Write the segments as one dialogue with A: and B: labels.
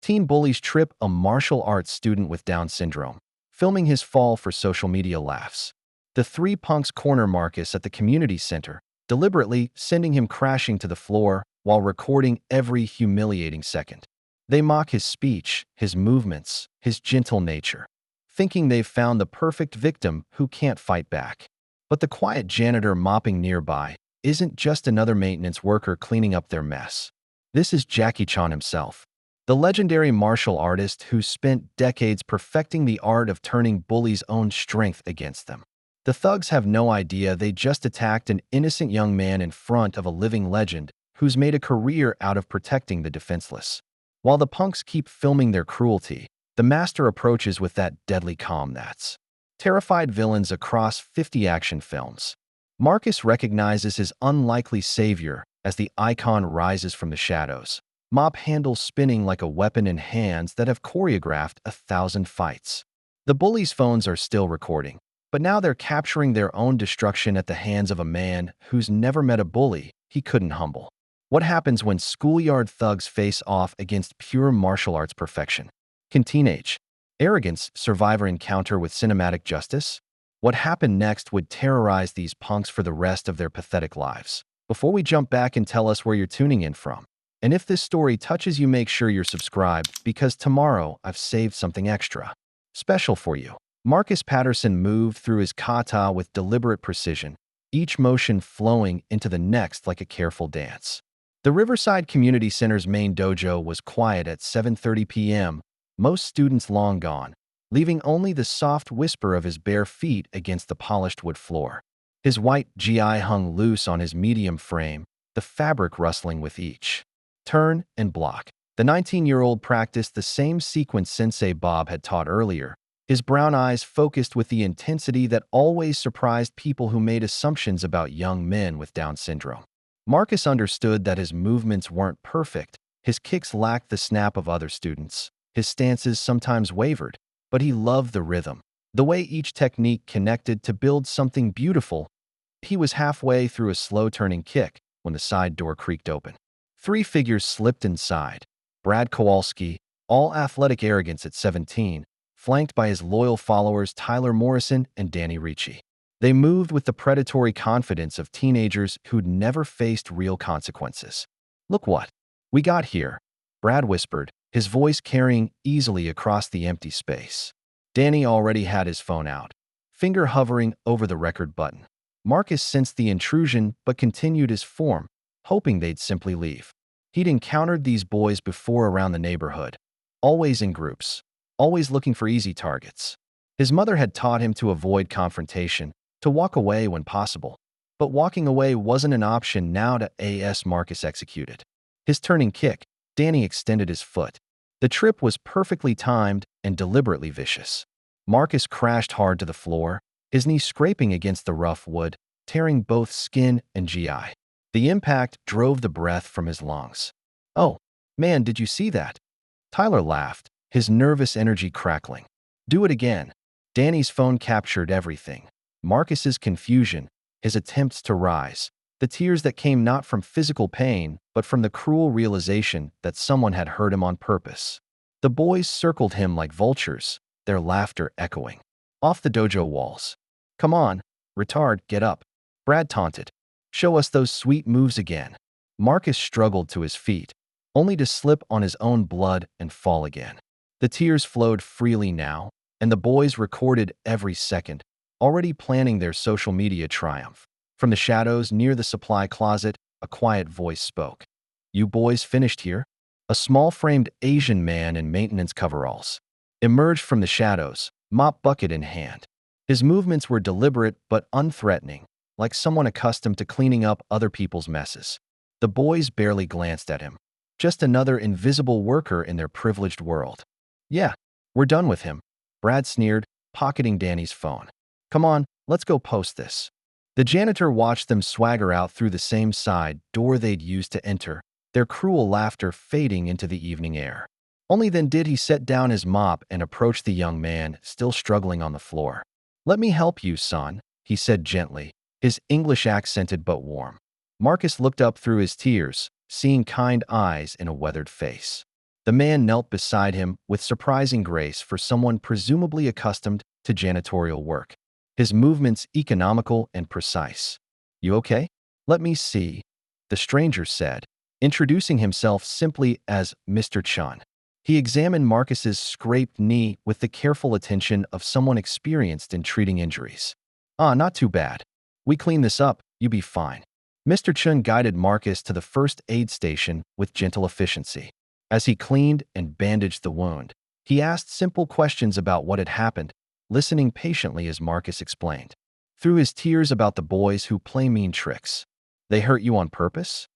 A: Teen bullies trip a martial arts student with Down syndrome, filming his fall for social media laughs. The three punks corner Marcus at the community center, deliberately sending him crashing to the floor while recording every humiliating second. They mock his speech, his movements, his gentle nature, thinking they've found the perfect victim who can't fight back. But the quiet janitor mopping nearby isn't just another maintenance worker cleaning up their mess. This is Jackie Chan himself, the legendary martial artist who spent decades perfecting the art of turning bullies' own strength against them. The thugs have no idea they just attacked an innocent young man in front of a living legend who's made a career out of protecting the defenseless. While the punks keep filming their cruelty, the master approaches with that deadly calm that's terrified villains across 50 action films. Marcus recognizes his unlikely savior as the icon rises from the shadows, mop handles spinning like a weapon in hands that have choreographed 1,000 fights. The bullies' phones are still recording, but now they're capturing their own destruction at the hands of a man who's never met a bully he couldn't humble. What happens when schoolyard thugs face off against pure martial arts perfection? Can teenage arrogance survive an encounter with cinematic justice? What happened next would terrorize these punks for the rest of their pathetic lives. Before we jump back and tell us where you're tuning in from, and if this story touches you, make sure you're subscribed, because tomorrow I've saved something extra special for you. Marcus Patterson moved through his kata with deliberate precision, each motion flowing into the next like a careful dance. The Riverside Community Center's main dojo was quiet at 7:30 p.m., most students long gone, leaving only the soft whisper of his bare feet against the polished wood floor. His white gi hung loose on his medium frame, the fabric rustling with each turn and block. The 19-year-old practiced the same sequence Sensei Bob had taught earlier, his brown eyes focused with the intensity that always surprised people who made assumptions about young men with Down syndrome. Marcus understood that his movements weren't perfect, his kicks lacked the snap of other students, his stances sometimes wavered, but he loved the rhythm, the way each technique connected to build something beautiful. He was halfway through a slow-turning kick when the side door creaked open. Three figures slipped inside. Brad Kowalski, all athletic arrogance at 17, flanked by his loyal followers Tyler Morrison and Danny Ricci. They moved with the predatory confidence of teenagers who'd never faced real consequences. "Look what we got here," Brad whispered, his voice carrying easily across the empty space. Danny already had his phone out, finger hovering over the record button. Marcus sensed the intrusion but continued his form, hoping they'd simply leave. He'd encountered these boys before around the neighborhood, always in groups, always looking for easy targets. His mother had taught him to avoid confrontation, to walk away when possible. But walking away wasn't an option now to as Marcus executed his turning kick. Danny extended his foot. The trip was perfectly timed and deliberately vicious. Marcus crashed hard to the floor, his knee scraping against the rough wood, tearing both skin and GI. The impact drove the breath from his lungs. "Oh, man, did you see that?" Tyler laughed, his nervous energy crackling. "Do it again." Danny's phone captured everything. Marcus's confusion, his attempts to rise, the tears that came not from physical pain, but from the cruel realization that someone had hurt him on purpose. The boys circled him like vultures, their laughter echoing off the dojo walls. "Come on, retard, get up," Brad taunted. "Show us those sweet moves again." Marcus struggled to his feet, only to slip on his own blood and fall again. The tears flowed freely now, and the boys recorded every second, already planning their social media triumph. From the shadows near the supply closet, a quiet voice spoke. "You boys finished here?" A small-framed Asian man in maintenance coveralls emerged from the shadows, mop bucket in hand. His movements were deliberate but unthreatening, like someone accustomed to cleaning up other people's messes. The boys barely glanced at him. Just another invisible worker in their privileged world. "Yeah, we're done with him," Brad sneered, pocketing Danny's phone. "Come on, let's go post this." The janitor watched them swagger out through the same side door they'd used to enter, their cruel laughter fading into the evening air. Only then did he set down his mop and approach the young man, still struggling on the floor. "Let me help you, son," he said gently, his English accented but warm. Marcus looked up through his tears, seeing kind eyes in a weathered face. The man knelt beside him with surprising grace for someone presumably accustomed to janitorial work. His movements economical and precise. "You okay?" "Let me see," the stranger said, introducing himself simply as Mr. Chun. He examined Marcus's scraped knee with the careful attention of someone experienced in treating injuries. "Ah, not too bad. We clean this up, you be fine." Mr. Chun guided Marcus to the first aid station with gentle efficiency. As he cleaned and bandaged the wound, he asked simple questions about what had happened, listening patiently as Marcus explained. Through his tears about the boys who play mean tricks. "They hurt you on purpose?"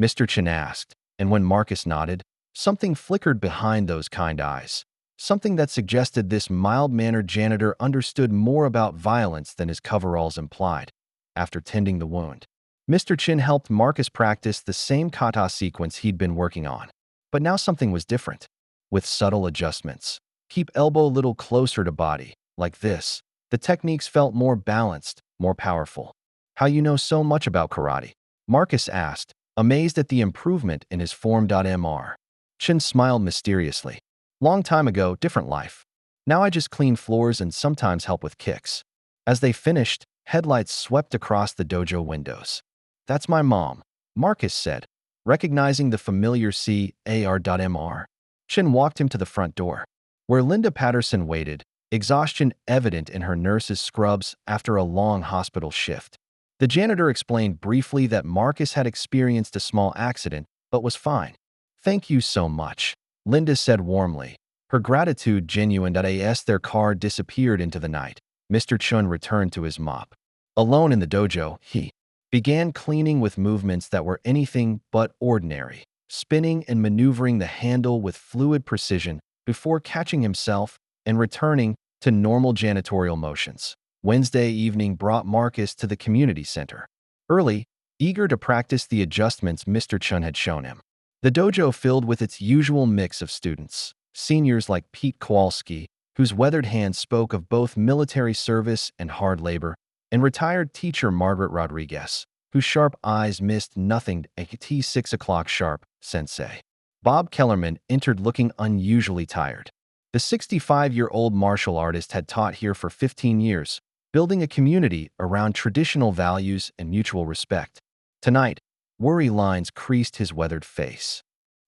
A: Mr. Chun asked, and when Marcus nodded, something flickered behind those kind eyes. Something that suggested this mild-mannered janitor understood more about violence than his coveralls implied. After tending the wound, Mr. Chin helped Marcus practice the same kata sequence he'd been working on. But now something was different, with subtle adjustments. Keep elbow a little closer to body, like this. The techniques felt more balanced, more powerful. "How you know so much about karate?" Marcus asked, amazed at the improvement in his form.mr. Chin smiled mysteriously. "Long time ago, different life. Now I just clean floors and sometimes help with kicks." As they finished, headlights swept across the dojo windows. "That's my mom," Marcus said, recognizing the familiar CAR.mr. Chin walked him to the front door, where Linda Patterson waited, exhaustion evident in her nurse's scrubs after a long hospital shift. The janitor explained briefly that Marcus had experienced a small accident, but was fine. "Thank you so much," Linda said warmly, her gratitude genuine. As their car disappeared into the night, Mr. Chun returned to his mop. Alone in the dojo, he began cleaning with movements that were anything but ordinary, spinning and maneuvering the handle with fluid precision before catching himself and returning to normal janitorial motions. Wednesday evening brought Marcus to the community center. Early, eager to practice the adjustments Mr. Chun had shown him. The dojo filled with its usual mix of students, seniors like Pete Kowalski, whose weathered hands spoke of both military service and hard labor, and retired teacher Margaret Rodriguez, whose sharp eyes missed nothing. At 6 o'clock sharp, sensei Bob Kellerman entered looking unusually tired. The 65-year-old martial artist had taught here for 15 years, building a community around traditional values and mutual respect. Tonight, worry lines creased his weathered face.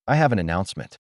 A: "I have an announcement,"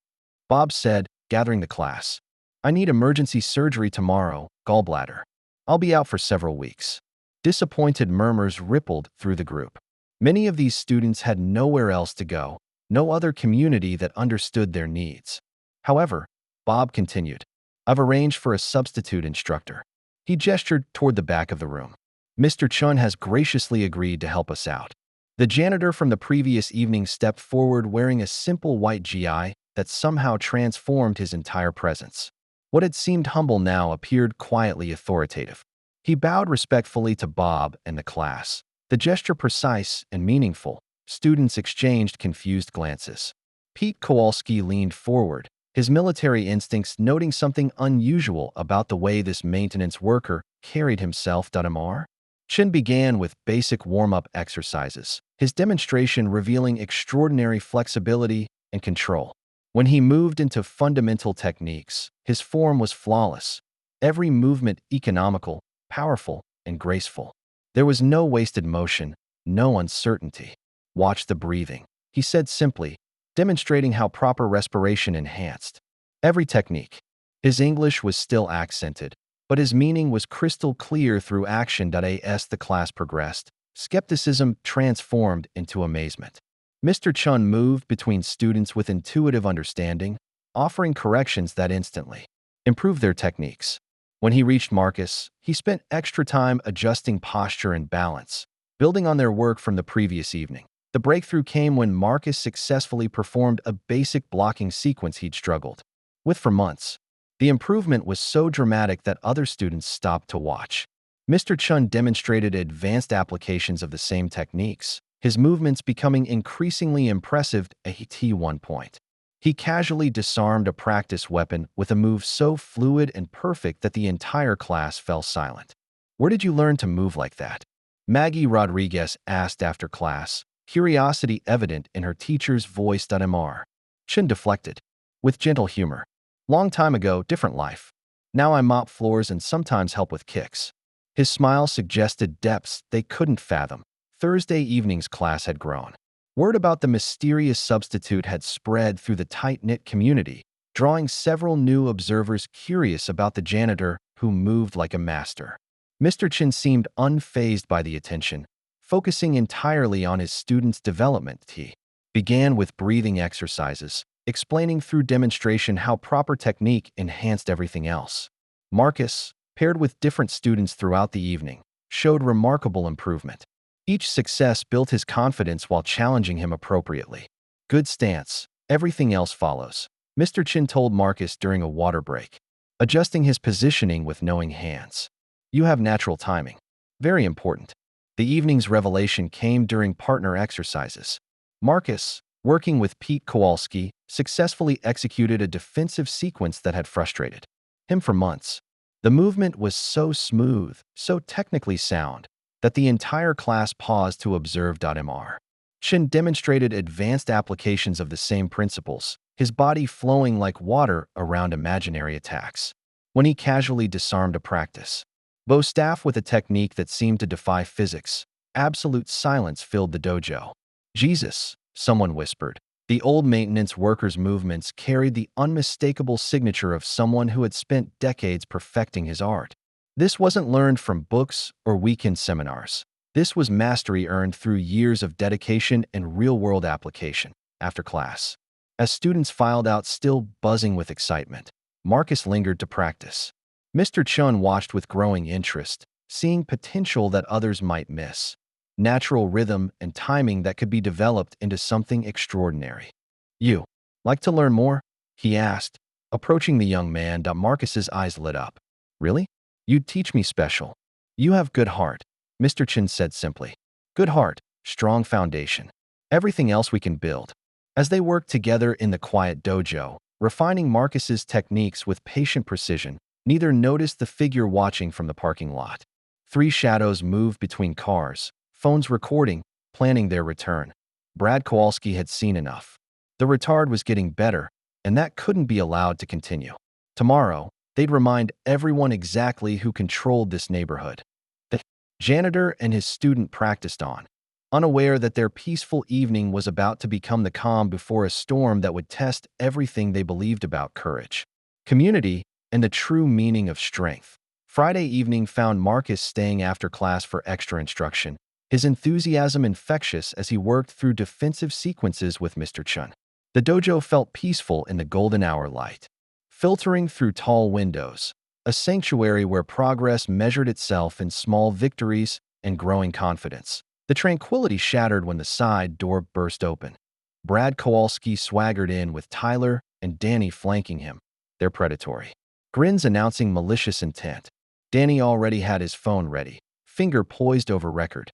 A: Bob said, gathering the class. "I need emergency surgery tomorrow, gallbladder. I'll be out for several weeks." Disappointed murmurs rippled through the group. Many of these students had nowhere else to go, no other community that understood their needs. However, Bob continued, "I've arranged for a substitute instructor." He gestured toward the back of the room. "Mr. Chun has graciously agreed to help us out." The janitor from the previous evening stepped forward wearing a simple white GI that somehow transformed his entire presence. What had seemed humble now appeared quietly authoritative. He bowed respectfully to Bob and the class, the gesture precise and meaningful. Students exchanged confused glances. Pete Kowalski leaned forward, his military instincts noting something unusual about the way this maintenance worker carried himself. Mr. Chin began with basic warm-up exercises, his demonstration revealing extraordinary flexibility and control. When he moved into fundamental techniques, his form was flawless, every movement economical, powerful, and graceful. There was no wasted motion, no uncertainty. "Watch the breathing," he said simply, demonstrating how proper respiration enhanced every technique. His English was still accented, but his meaning was crystal clear through action. As the class progressed, skepticism transformed into amazement. Mr. Chun moved between students with intuitive understanding, offering corrections that instantly improved their techniques. When he reached Marcus, he spent extra time adjusting posture and balance, building on their work from the previous evening. The breakthrough came when Marcus successfully performed a basic blocking sequence he'd struggled with for months. The improvement was so dramatic that other students stopped to watch. Mr. Chun demonstrated advanced applications of the same techniques, his movements becoming increasingly impressive. At one point, he casually disarmed a practice weapon with a move so fluid and perfect that the entire class fell silent. "Where did you learn to move like that?" Maggie Rodriguez asked after class, curiosity evident in her teacher's voice. Mr. Chin deflected. with gentle humor. Long time ago, different life. Now I mop floors and sometimes help with kicks. His smile suggested depths they couldn't fathom. Thursday evening's class had grown. Word about the mysterious substitute had spread through the tight-knit community, drawing several new observers curious about the janitor who moved like a master. Mr. Chin seemed unfazed by the attention, focusing entirely on his students' development. He began with breathing exercises, explaining through demonstration how proper technique enhanced everything else. Marcus, paired with different students throughout the evening, showed remarkable improvement. Each success built his confidence while challenging him appropriately. Good stance, everything else follows, Mr. Chin told Marcus during a water break, adjusting his positioning with knowing hands. You have natural timing. Very important. The evening's revelation came during partner exercises. Marcus, working with Pete Kowalski, successfully executed a defensive sequence that had frustrated him for months. The movement was so smooth, so technically sound, that the entire class paused to observe. Mr. Chin demonstrated advanced applications of the same principles, his body flowing like water around imaginary attacks. When he casually disarmed a practice bow staff with a technique that seemed to defy physics, absolute silence filled the dojo. Jesus, someone whispered. The old maintenance worker's movements carried the unmistakable signature of someone who had spent decades perfecting his art. This wasn't learned from books or weekend seminars. This was mastery earned through years of dedication and real-world application. After class, as students filed out still buzzing with excitement, Marcus lingered to practice. Mr. Chun watched with growing interest, seeing potential that others might miss. Natural rhythm and timing that could be developed into something extraordinary. You like to learn more? He asked, approaching the young man. Marcus's eyes lit up. Really? You'd teach me special. You have good heart, Mr. Chin said simply. Good heart, strong foundation. Everything else we can build. As they worked together in the quiet dojo, refining Marcus's techniques with patient precision, neither noticed the figure watching from the parking lot. 3 shadows moved between cars, phones recording, planning their return. Brad Kowalski had seen enough. The retard was getting better, and that couldn't be allowed to continue. Tomorrow, they'd remind everyone exactly who controlled this neighborhood. The janitor and his student practiced on, unaware that their peaceful evening was about to become the calm before a storm that would test everything they believed about courage, community, and the true meaning of strength. Friday evening found Marcus staying after class for extra instruction, his enthusiasm infectious as he worked through defensive sequences with Mr. Chun. The dojo felt peaceful in the golden hour light, filtering through tall windows, a sanctuary where progress measured itself in small victories and growing confidence. The tranquility shattered when the side door burst open. Brad Kowalski swaggered in with Tyler and Danny flanking him, their predatory grins announcing malicious intent. Danny already had his phone ready, finger poised over record.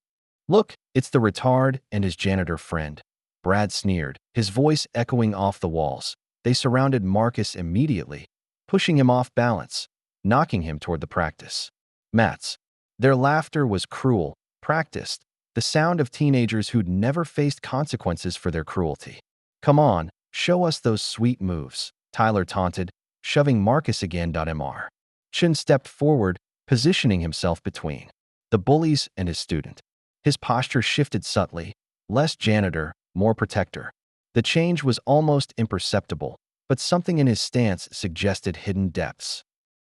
A: Look, it's the retard and his janitor friend. Brad sneered, his voice echoing off the walls. They surrounded Marcus immediately, pushing him off balance, knocking him toward the practice mats. Their laughter was cruel, practiced, the sound of teenagers who'd never faced consequences for their cruelty. Come on, show us those sweet moves, Tyler taunted, shoving Marcus again. Mr. Chin stepped forward, positioning himself between the bullies and his student. His posture shifted subtly, less janitor, more protector. The change was almost imperceptible, but something in his stance suggested hidden depths.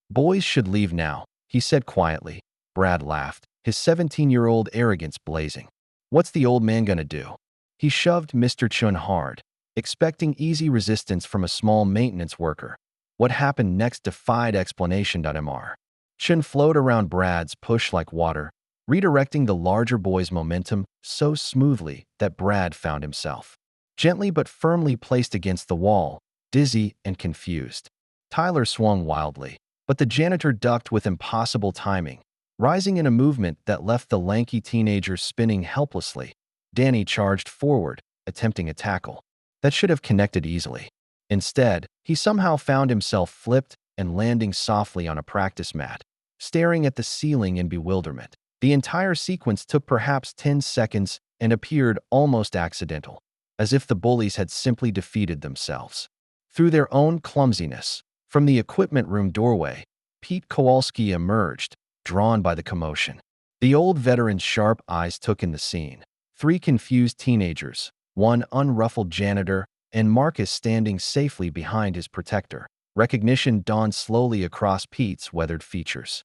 A: Boys should leave now, he said quietly. Brad laughed, his 17-year-old arrogance blazing. What's the old man gonna do? He shoved Mr. Chun hard, expecting easy resistance from a small maintenance worker. What happened next defied explanation. Mr. Chun flowed around Brad's push like water, redirecting the larger boy's momentum so smoothly that Brad found himself gently but firmly placed against the wall, dizzy and confused. Tyler swung wildly, but the janitor ducked with impossible timing, rising in a movement that left the lanky teenager spinning helplessly. Danny charged forward, attempting a tackle that should have connected easily. Instead, he somehow found himself flipped and landing softly on a practice mat, staring at the ceiling in bewilderment. The entire sequence took perhaps 10 seconds and appeared almost accidental, as if the bullies had simply defeated themselves. Through their own clumsiness, from the equipment room doorway, Pete Kowalski emerged, drawn by the commotion. The old veteran's sharp eyes took in the scene. Three confused teenagers, one unruffled janitor, and Marcus standing safely behind his protector. Recognition dawned slowly across Pete's weathered features.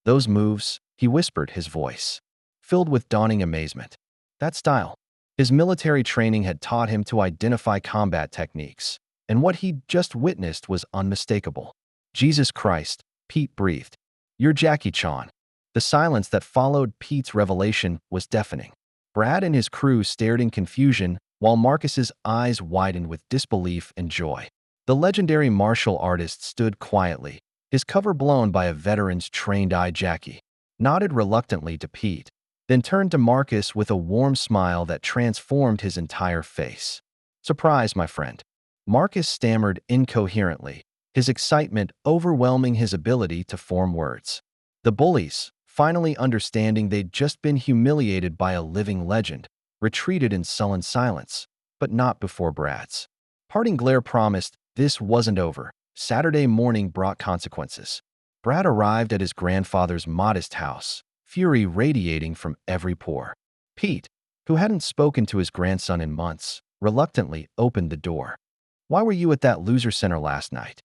A: "Those moves," he whispered, his voice filled with dawning amazement. That style. His military training had taught him to identify combat techniques, and what he'd just witnessed was unmistakable. "Jesus Christ," Pete breathed. "You're Jackie Chan." The silence that followed Pete's revelation was deafening. Brad and his crew stared in confusion, while Marcus's eyes widened with disbelief and joy. The legendary martial artist stood quietly, his cover blown by a veteran's trained eye. Jackie nodded reluctantly to Pete, then turned to Marcus with a warm smile that transformed his entire face. "Surprise, my friend." Marcus stammered incoherently, his excitement overwhelming his ability to form words. The bullies, finally understanding they'd just been humiliated by a living legend, retreated in sullen silence, but not before Brad's parting glare promised this wasn't over. Saturday morning brought consequences. Brad arrived at his grandfather's modest house, fury radiating from every pore. Pete, who hadn't spoken to his grandson in months, reluctantly opened the door. "Why were you at that loser center last night?"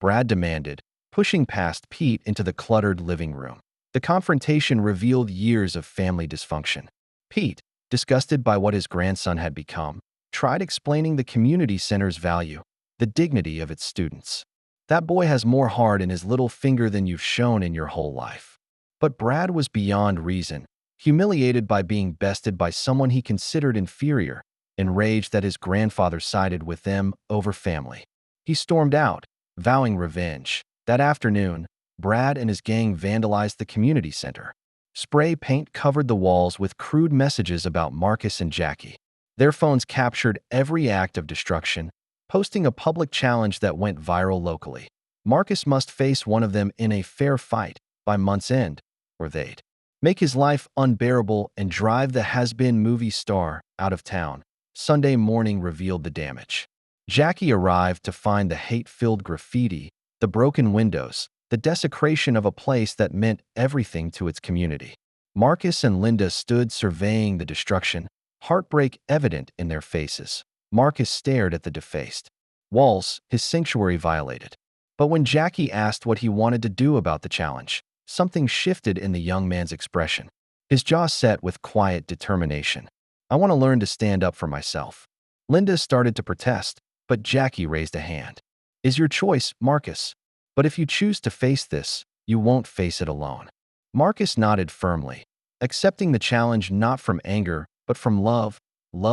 A: Brad demanded, pushing past Pete into the cluttered living room. The confrontation revealed years of family dysfunction. Pete, disgusted by what his grandson had become, tried explaining the community center's value, the dignity of its students. "That boy has more heart in his little finger than you've shown in your whole life." But Brad was beyond reason, humiliated by being bested by someone he considered inferior, enraged that his grandfather sided with them over family. He stormed out, vowing revenge. That afternoon, Brad and his gang vandalized the community center. Spray paint covered the walls with crude messages about Marcus and Jackie. Their phones captured every act of destruction, posting a public challenge that went viral locally. Marcus must face one of them in a fair fight by month's end, or they'd make his life unbearable and drive the has-been movie star out of town. Sunday morning revealed the damage. Jackie arrived to find the hate-filled graffiti, the broken windows, the desecration of a place that meant everything to its community. Marcus and Linda stood surveying the destruction, heartbreak evident in their faces. Marcus stared at the defaced walls, his sanctuary violated. But when Jackie asked what he wanted to do about the challenge, something shifted in the young man's expression. His jaw set with quiet determination. "I want to learn to stand up for myself." Linda started to protest, but Jackie raised a hand. "Is your choice, Marcus. But if you choose to face this, you won't face it alone." Marcus nodded firmly, accepting the challenge not from anger, but from love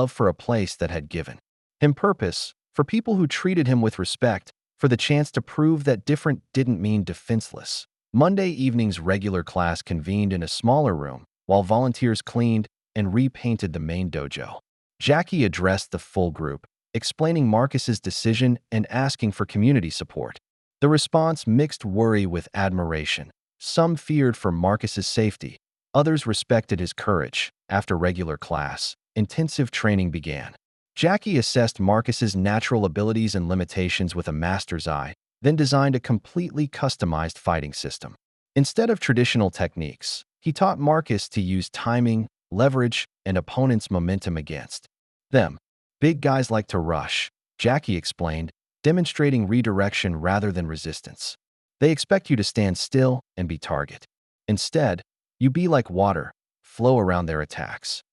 A: for a place that had given him purpose, for people who treated him with respect, for the chance to prove that different didn't mean defenseless. Monday evening's regular class convened in a smaller room, while volunteers cleaned and repainted the main dojo. Jackie addressed the full group, explaining Marcus's decision and asking for community support. The response mixed worry with admiration. Some feared for Marcus's safety, others respected his courage. After regular class, intensive training began. Jackie assessed Marcus's natural abilities and limitations with a master's eye, then designed a completely customized fighting system. Instead of traditional techniques, he taught Marcus to use timing, leverage, and opponents' momentum against them. "Big guys like to rush," Jackie explained, demonstrating redirection rather than resistance. "They expect you to stand still and be target. Instead, you be like water, flow around their attacks."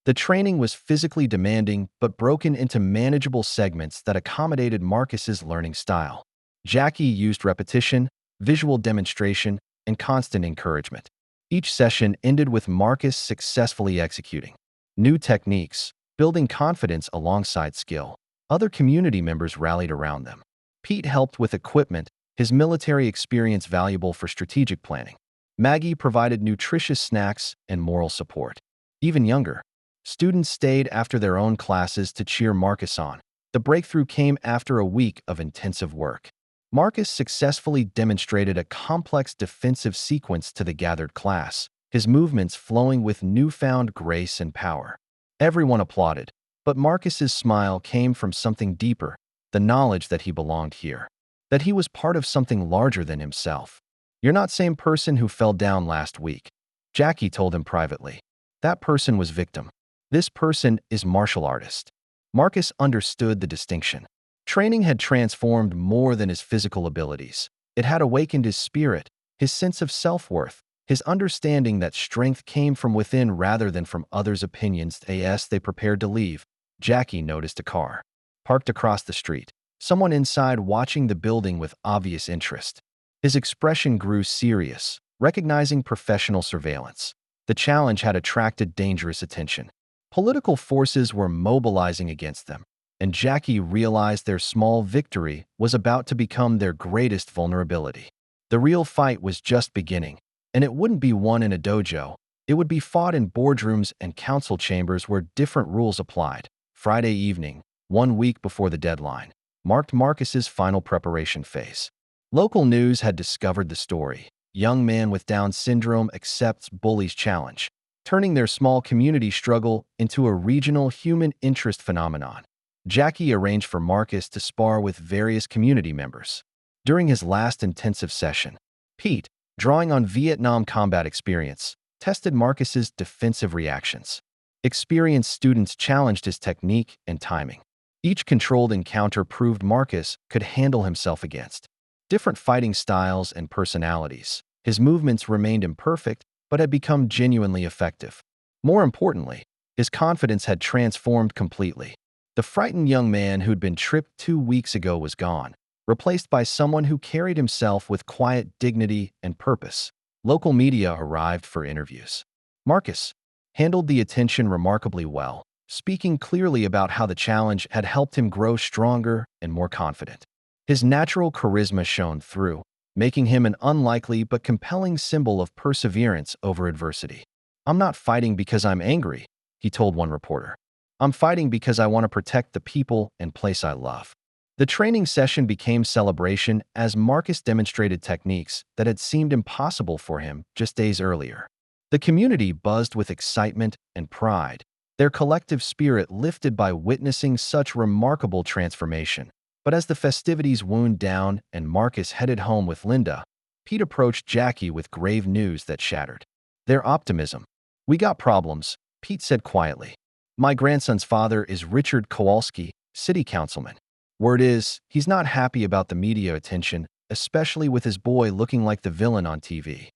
A: The training was physically demanding but broken into manageable segments that accommodated Marcus's learning style. Jackie used repetition, visual demonstration, and constant encouragement. Each session ended with Marcus successfully executing new techniques, building confidence alongside skill. Other community members rallied around them. Pete helped with equipment, his military experience valuable for strategic planning. Maggie provided nutritious snacks and moral support. Even younger students stayed after their own classes to cheer Marcus on. The breakthrough came after a week of intensive work. Marcus successfully demonstrated a complex defensive sequence to the gathered class, his movements flowing with newfound grace and power. Everyone applauded, but Marcus's smile came from something deeper, the knowledge that he belonged here, that he was part of something larger than himself. "You're not same person who fell down last week," Jackie told him privately. "That person was victim. This person is martial artist." Marcus understood the distinction. Training had transformed more than his physical abilities. It had awakened his spirit, his sense of self-worth, his understanding that strength came from within rather than from others' opinions. As they prepared to leave, Jackie noticed a car parked across the street, someone inside watching the building with obvious interest. His expression grew serious, recognizing professional surveillance. The challenge had attracted dangerous attention. Political forces were mobilizing against them, and Jackie realized their small victory was about to become their greatest vulnerability. The real fight was just beginning, and it wouldn't be won in a dojo. It would be fought in boardrooms and council chambers where different rules applied. Friday evening, 1 week before the deadline, marked Marcus's final preparation phase. Local news had discovered the story. Young man with Down syndrome accepts Bullies challenge, turning their small community struggle into a regional human interest phenomenon. Jackie arranged for Marcus to spar with various community members. During his last intensive session, Pete, drawing on Vietnam combat experience, tested Marcus's defensive reactions. Experienced students challenged his technique and timing. Each controlled encounter proved Marcus could handle himself against different fighting styles and personalities. His movements remained imperfect, but had become genuinely effective. More importantly, his confidence had transformed completely. The frightened young man who'd been tripped 2 weeks ago was gone, replaced by someone who carried himself with quiet dignity and purpose. Local media arrived for interviews. Marcus handled the attention remarkably well, speaking clearly about how the challenge had helped him grow stronger and more confident. His natural charisma shone through, making him an unlikely but compelling symbol of perseverance over adversity. "I'm not fighting because I'm angry," he told one reporter. "I'm fighting because I want to protect the people and place I love." The training session became celebration as Marcus demonstrated techniques that had seemed impossible for him just days earlier. The community buzzed with excitement and pride, their collective spirit lifted by witnessing such remarkable transformation. But as the festivities wound down and Marcus headed home with Linda, Pete approached Jackie with grave news that shattered their optimism. "We got problems," Pete said quietly. "My grandson's father is Richard Kowalski, city councilman. Word is, he's not happy about the media attention, especially with his boy looking like the villain on TV."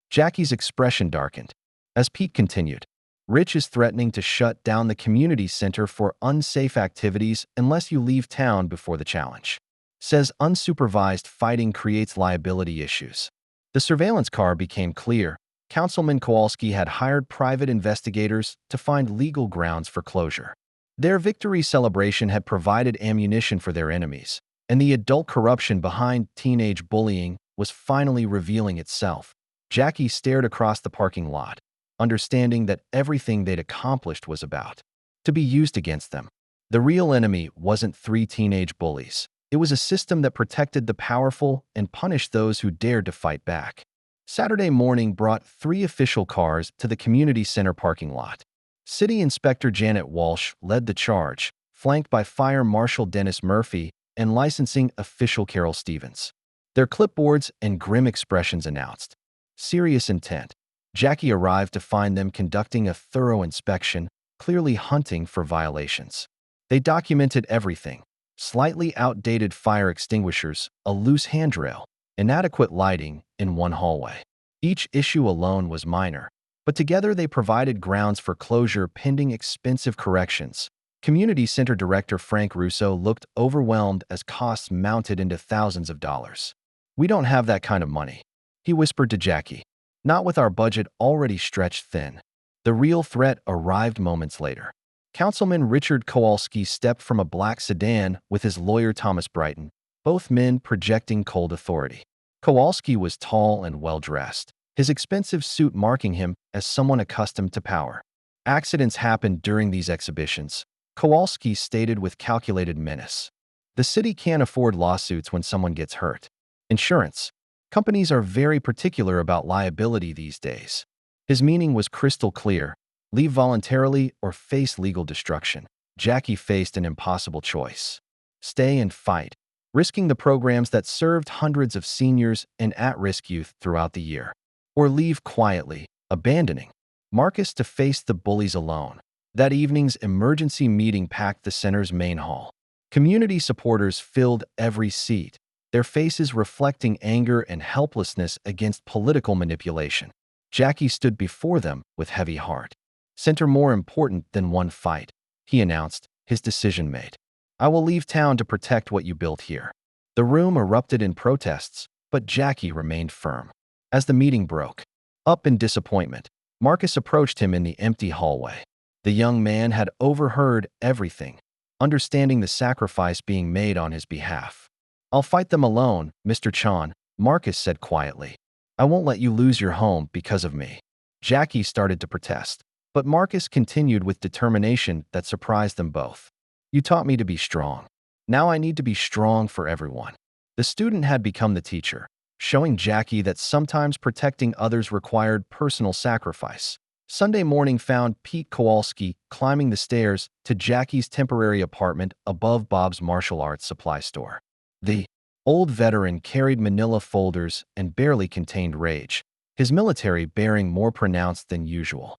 A: Jackie's expression darkened. As Pete continued, "Rich is threatening to shut down the community center for unsafe activities unless you leave town before the challenge. Says unsupervised fighting creates liability issues." The surveillance car became clear. Councilman Kowalski had hired private investigators to find legal grounds for closure. Their victory celebration had provided ammunition for their enemies, and the adult corruption behind teenage bullying was finally revealing itself. Jackie stared across the parking lot, understanding that everything they'd accomplished was about to be used against them. The real enemy wasn't 3 teenage bullies. It was a system that protected the powerful and punished those who dared to fight back. Saturday morning brought 3 official cars to the community center parking lot. City Inspector Janet Walsh led the charge, flanked by Fire Marshal Dennis Murphy and licensing official Carol Stevens. Their clipboards and grim expressions announced serious intent. Jackie arrived to find them conducting a thorough inspection, clearly hunting for violations. They documented everything: slightly outdated fire extinguishers, a loose handrail, inadequate lighting in one hallway. Each issue alone was minor, but together they provided grounds for closure pending expensive corrections. Community Center Director Frank Russo looked overwhelmed as costs mounted into thousands of dollars. "We don't have that kind of money," he whispered to Jackie. "Not with our budget already stretched thin." The real threat arrived moments later. Councilman Richard Kowalski stepped from a black sedan with his lawyer Thomas Brighton, both men projecting cold authority. Kowalski was tall and well-dressed, his expensive suit marking him as someone accustomed to power. "Accidents happened during these exhibitions," Kowalski stated with calculated menace. "The city can't afford lawsuits when someone gets hurt. Insurance companies are very particular about liability these days." His meaning was crystal clear: leave voluntarily or face legal destruction. Jackie faced an impossible choice. stay and fight, risking the programs that served hundreds of seniors and at-risk youth throughout the year. Or leave quietly, abandoning Marcus to face the bullies alone. That evening's emergency meeting packed the center's main hall. Community supporters filled every seat, their faces reflecting anger and helplessness against political manipulation. Jackie stood before them with heavy heart. "Center more important than one fight," he announced, his decision made. "I will leave town to protect what you built here." The room erupted in protests, but Jackie remained firm. As the meeting broke up in disappointment, Marcus approached him in the empty hallway. The young man had overheard everything, understanding the sacrifice being made on his behalf. "I'll fight them alone, Mr. Chan," Marcus said quietly. "I won't let you lose your home because of me." Jackie started to protest, but Marcus continued with determination that surprised them both. "You taught me to be strong. Now I need to be strong for everyone." The student had become the teacher, showing Jackie that sometimes protecting others required personal sacrifice. Sunday morning found Pete Kowalski climbing the stairs to Jackie's temporary apartment above Bob's martial arts supply store. The old veteran carried manila folders and barely contained rage, his military bearing more pronounced than usual.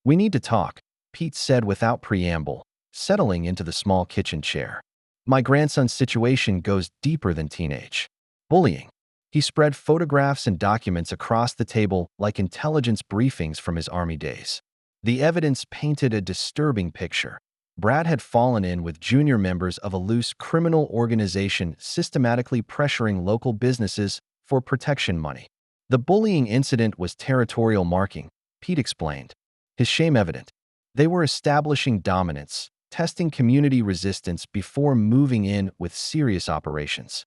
A: "We need to talk," Pete said without preamble, settling into the small kitchen chair. "My grandson's situation goes deeper than teenage bullying." He spread photographs and documents across the table like intelligence briefings from his army days. The evidence painted a disturbing picture. Brad had fallen in with junior members of a loose criminal organization systematically pressuring local businesses for protection money. The bullying incident was territorial marking, Pete explained, his shame evident. They were establishing dominance, testing community resistance before moving in with serious operations.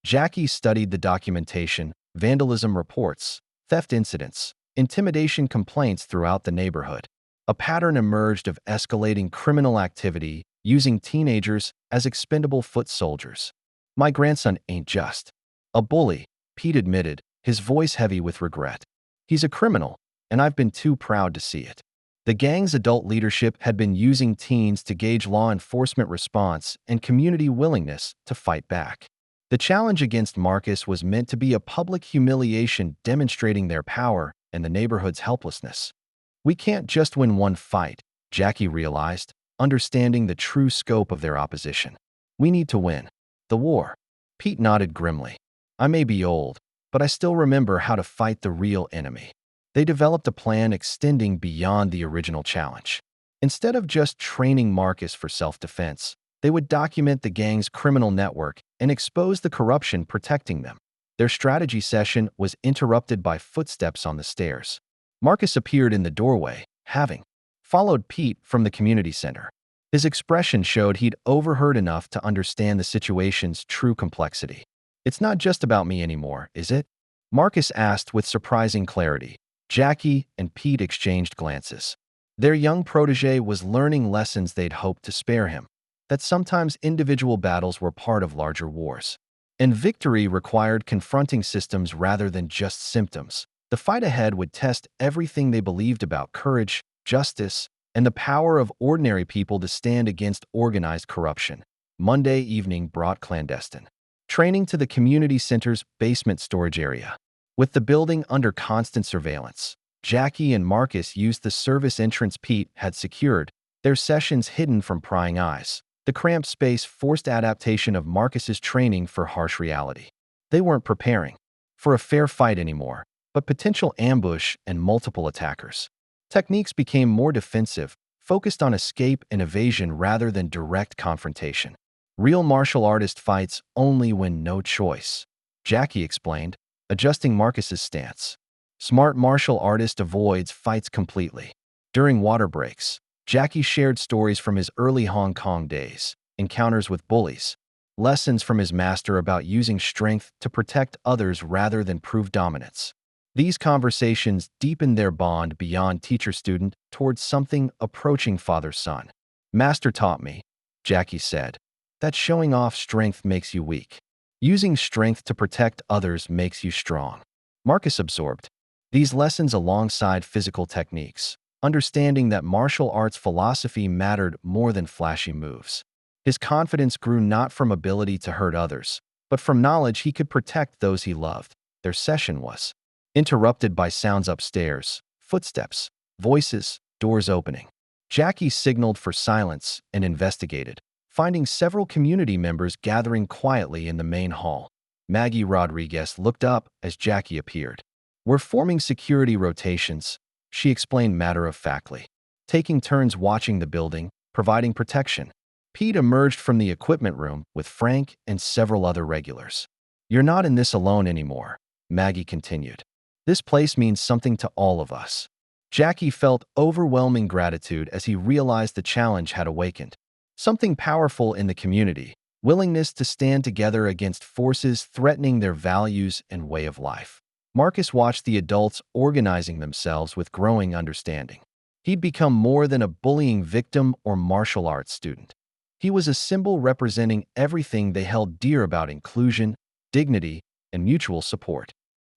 A: Jackie studied the documentation, vandalism reports, theft incidents, intimidation complaints throughout the neighborhood. A pattern emerged of escalating criminal activity using teenagers as expendable foot soldiers. "My grandson ain't just a bully," Pete admitted, his voice heavy with regret. "He's a criminal, and I've been too proud to see it." The gang's adult leadership had been using teens to gauge law enforcement response and community willingness to fight back. The challenge against Marcus was meant to be a public humiliation demonstrating their power and the neighborhood's helplessness. "We can't just win one fight," Jackie realized, understanding the true scope of their opposition. "We need to win the war." Pete nodded grimly. "I may be old, but I still remember how to fight the real enemy." They developed a plan extending beyond the original challenge. Instead of just training Marcus for self-defense, they would document the gang's criminal network and expose the corruption protecting them. Their strategy session was interrupted by footsteps on the stairs. Marcus appeared in the doorway, having followed Pete from the community center. His expression showed he'd overheard enough to understand the situation's true complexity. "It's not just about me anymore, is it?" Marcus asked with surprising clarity. Jackie and Pete exchanged glances. Their young protege was learning lessons they'd hoped to spare him, that sometimes individual battles were part of larger wars. And victory required confronting systems rather than just symptoms. The fight ahead would test everything they believed about courage, justice, and the power of ordinary people to stand against organized corruption. Monday evening brought clandestine training to the community center's basement storage area. With the building under constant surveillance, Jackie and Marcus used the service entrance Pete had secured, their sessions hidden from prying eyes. The cramped space forced adaptation of Marcus's training for harsh reality. They weren't preparing for a fair fight anymore, but potential ambush and multiple attackers. Techniques became more defensive, focused on escape and evasion rather than direct confrontation. "Real martial artist fights only when no choice," Jackie explained, adjusting Marcus's stance. "Smart martial artist avoids fights completely." During water breaks, Jackie shared stories from his early Hong Kong days, encounters with bullies, lessons from his master about using strength to protect others rather than prove dominance. These conversations deepened their bond beyond teacher-student towards something approaching father-son. "Master taught me," Jackie said, "that showing off strength makes you weak. Using strength to protect others makes you strong." Marcus absorbed these lessons alongside physical techniques, understanding that martial arts philosophy mattered more than flashy moves. His confidence grew not from ability to hurt others, but from knowledge he could protect those he loved. Their session was interrupted by sounds upstairs, footsteps, voices, doors opening. Jackie signaled for silence and investigated, finding several community members gathering quietly in the main hall. Maggie Rodriguez looked up as Jackie appeared. "We're forming security rotations," she explained matter-of-factly, taking turns watching the building, providing protection. Pete emerged from the equipment room with Frank and several other regulars. "You're not in this alone anymore," Maggie continued. "This place means something to all of us." Jackie felt overwhelming gratitude as he realized the challenge had awakened something powerful in the community, willingness to stand together against forces threatening their values and way of life. Marcus watched the adults organizing themselves with growing understanding. He'd become more than a bullying victim or martial arts student. He was a symbol representing everything they held dear about inclusion, dignity, and mutual support.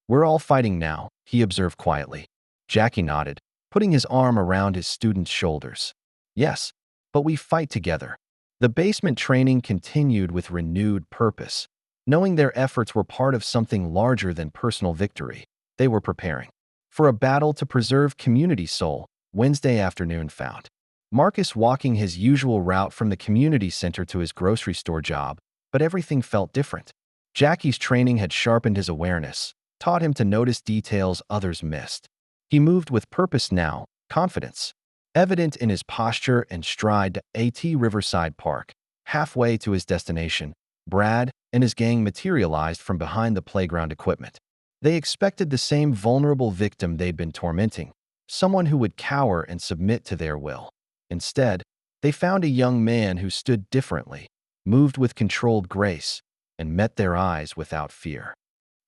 A: "We're all fighting now," he observed quietly. Jackie nodded, putting his arm around his student's shoulders. "Yes, but we fight together." The basement training continued with renewed purpose. Knowing their efforts were part of something larger than personal victory, they were preparing for a battle to preserve community soul. Wednesday afternoon found Marcus walking his usual route from the community center to his grocery store job, but everything felt different. Jackie's training had sharpened his awareness, taught him to notice details others missed. He moved with purpose now, confidence evident in his posture and stride to Riverside Park. Halfway to his destination, Brad and his gang materialized from behind the playground equipment. They expected the same vulnerable victim they'd been tormenting, someone who would cower and submit to their will. Instead, they found a young man who stood differently, moved with controlled grace, and met their eyes without fear.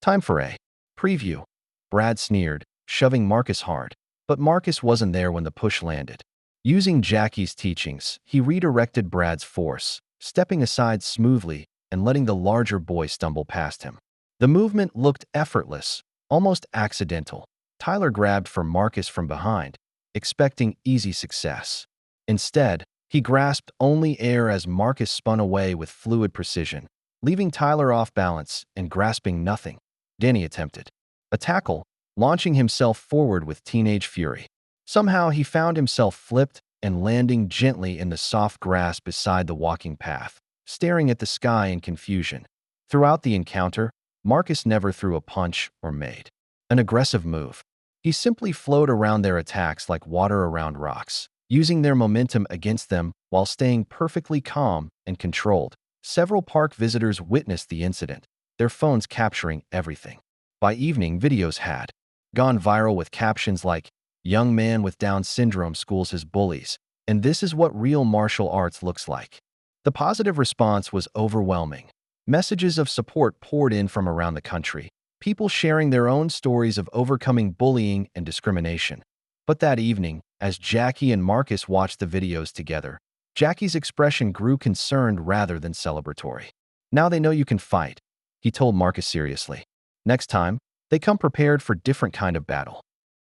A: "Time for a preview," Brad sneered, shoving Marcus hard. But Marcus wasn't there when the push landed. Using Jackie's teachings, he redirected Brad's force, stepping aside smoothly and letting the larger boy stumble past him. The movement looked effortless, almost accidental. Tyler grabbed for Marcus from behind, expecting easy success. Instead, he grasped only air as Marcus spun away with fluid precision, leaving Tyler off balance and grasping nothing. Danny attempted a tackle, launching himself forward with teenage fury. Somehow he found himself flipped and landing gently in the soft grass beside the walking path, staring at the sky in confusion. Throughout the encounter, Marcus never threw a punch or made an aggressive move. He simply flowed around their attacks like water around rocks, using their momentum against them while staying perfectly calm and controlled. Several park visitors witnessed the incident, their phones capturing everything. By evening, videos had gone viral with captions like, "Young man with Down syndrome schools his bullies, and this is what real martial arts looks like." The positive response was overwhelming. Messages of support poured in from around the country, people sharing their own stories of overcoming bullying and discrimination. But that evening, as Jackie and Marcus watched the videos together, Jackie's expression grew concerned rather than celebratory. "Now they know you can fight," he told Marcus seriously. "Next time, they come prepared for different kind of battle."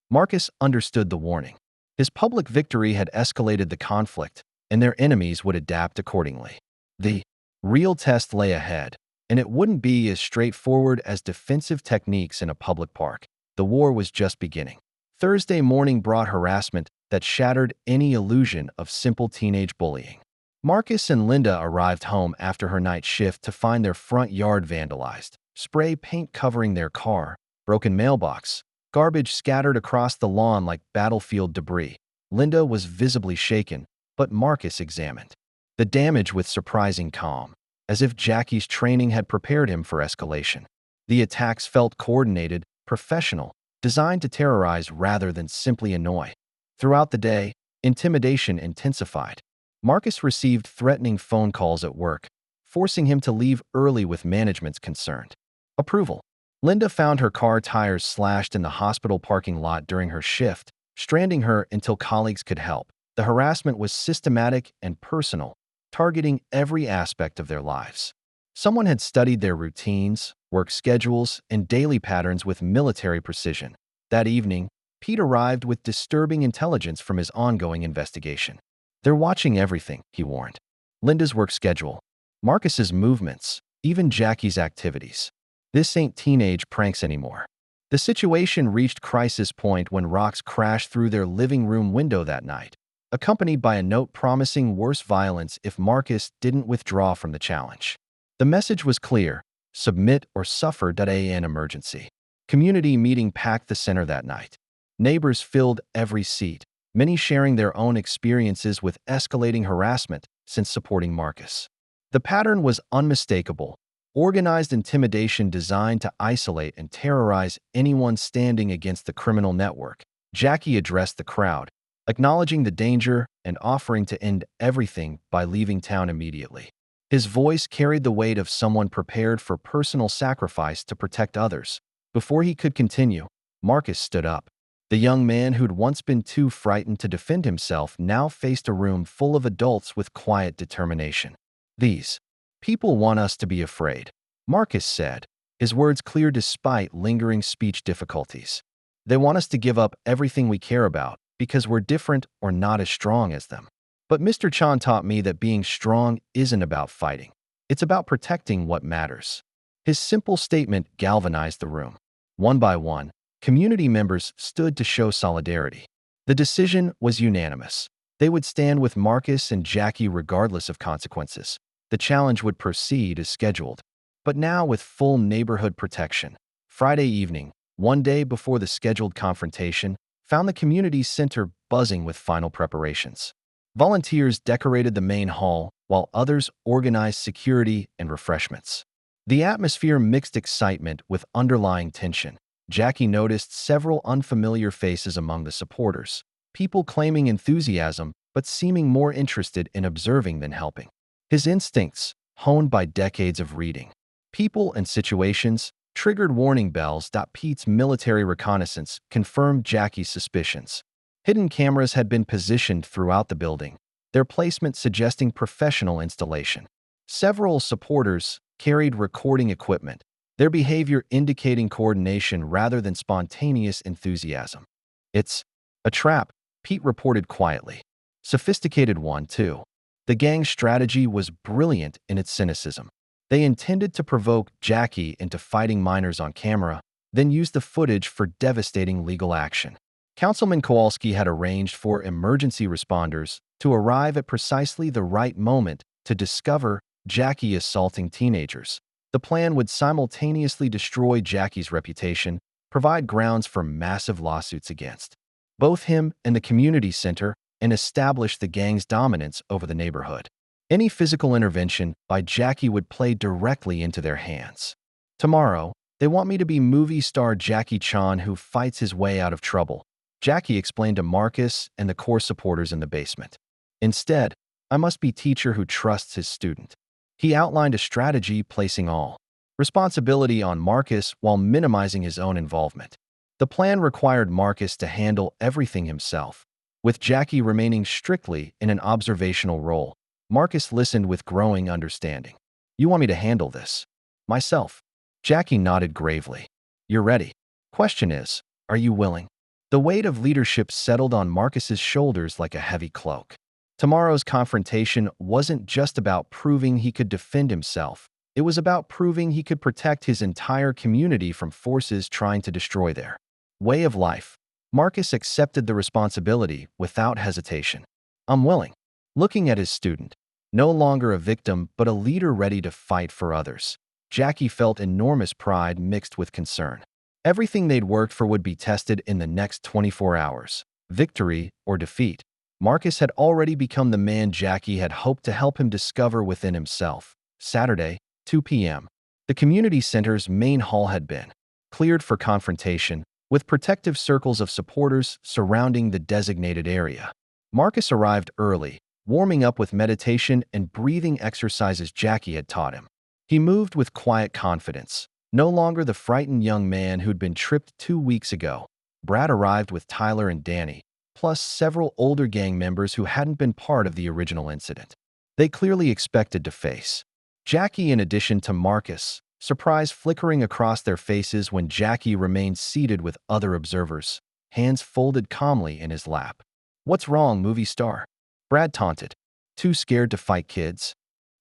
A: Marcus understood the warning. His public victory had escalated the conflict, and their enemies would adapt accordingly. The real test lay ahead, and it wouldn't be as straightforward as defensive techniques in a public park. The war was just beginning. Thursday morning brought harassment that shattered any illusion of simple teenage bullying. Marcus and Linda arrived home after her night shift to find their front yard vandalized, spray paint covering their car, broken mailbox, garbage scattered across the lawn like battlefield debris. Linda was visibly shaken, but Marcus examined the damage with surprising calm, as if Jackie's training had prepared him for escalation. The attacks felt coordinated, professional, designed to terrorize rather than simply annoy. Throughout the day, intimidation intensified. Marcus received threatening phone calls at work, forcing him to leave early with management's concerned approval. Linda found her car tires slashed in the hospital parking lot during her shift, stranding her until colleagues could help. The harassment was systematic and personal, targeting every aspect of their lives. Someone had studied their routines, work schedules, and daily patterns with military precision. That evening, Pete arrived with disturbing intelligence from his ongoing investigation. "They're watching everything," he warned. Linda's work schedule, Marcus's movements, even Jackie's activities. This ain't teenage pranks anymore. The situation reached crisis point when rocks crashed through their living room window that night, accompanied by a note promising worse violence if Marcus didn't withdraw from the challenge. The message was clear: submit or suffer. An emergency. Community meeting packed the center that night. Neighbors filled every seat, many sharing their own experiences with escalating harassment since supporting Marcus. The pattern was unmistakable: organized intimidation designed to isolate and terrorize anyone standing against the criminal network. Jackie addressed the crowd, acknowledging the danger and offering to end everything by leaving town immediately. His voice carried the weight of someone prepared for personal sacrifice to protect others. Before he could continue, Marcus stood up. The young man who'd once been too frightened to defend himself now faced a room full of adults with quiet determination. "These people want us to be afraid," Marcus said, his words clear despite lingering speech difficulties. "They want us to give up everything we care about because we're different or not as strong as them. But Mr. Chan taught me that being strong isn't about fighting. It's about protecting what matters." His simple statement galvanized the room. One by one, community members stood to show solidarity. The decision was unanimous. They would stand with Marcus and Jackie regardless of consequences. The challenge would proceed as scheduled, but now with full neighborhood protection. Friday evening, one day before the scheduled confrontation, found the community center buzzing with final preparations. Volunteers decorated the main hall, while others organized security and refreshments. The atmosphere mixed excitement with underlying tension. Jackie noticed several unfamiliar faces among the supporters, people claiming enthusiasm but seeming more interested in observing than helping. His instincts, honed by decades of reading people and situations, triggered warning bells. Pete's military reconnaissance confirmed Jackie's suspicions. Hidden cameras had been positioned throughout the building, their placement suggesting professional installation. Several supporters carried recording equipment, their behavior indicating coordination rather than spontaneous enthusiasm. "It's a trap," Pete reported quietly. "Sophisticated one, too." The gang's strategy was brilliant in its cynicism. They intended to provoke Jackie into fighting minors on camera, then use the footage for devastating legal action. Councilman Kowalski had arranged for emergency responders to arrive at precisely the right moment to discover Jackie assaulting teenagers. The plan would simultaneously destroy Jackie's reputation, provide grounds for massive lawsuits against both him and the community center, and establish the gang's dominance over the neighborhood. Any physical intervention by Jackie would play directly into their hands. "Tomorrow, they want me to be movie star Jackie Chan who fights his way out of trouble," Jackie explained to Marcus and the core supporters in the basement. "Instead, I must be teacher who trusts his student." He outlined a strategy placing all responsibility on Marcus while minimizing his own involvement. The plan required Marcus to handle everything himself, with Jackie remaining strictly in an observational role. Marcus listened with growing understanding. "You want me to handle this myself?" Jackie nodded gravely. "You're ready. Question is, are you willing?" The weight of leadership settled on Marcus's shoulders like a heavy cloak. Tomorrow's confrontation wasn't just about proving he could defend himself. It was about proving he could protect his entire community from forces trying to destroy their way of life. Marcus accepted the responsibility without hesitation. "I'm willing." Looking at his student, no longer a victim but a leader ready to fight for others, Jackie felt enormous pride mixed with concern. Everything they'd worked for would be tested in the next 24 hours, victory or defeat. Marcus had already become the man Jackie had hoped to help him discover within himself. Saturday, 2 p.m. The community center's main hall had been cleared for confrontation, with protective circles of supporters surrounding the designated area. Marcus arrived early, warming up with meditation and breathing exercises Jackie had taught him. He moved with quiet confidence, no longer the frightened young man who'd been tripped 2 weeks ago. Brad arrived with Tyler and Danny, plus several older gang members who hadn't been part of the original incident. They clearly expected to face Jackie in addition to Marcus, surprise flickering across their faces when Jackie remained seated with other observers, hands folded calmly in his lap. "What's wrong, movie star?" Brad taunted. Too scared to fight kids?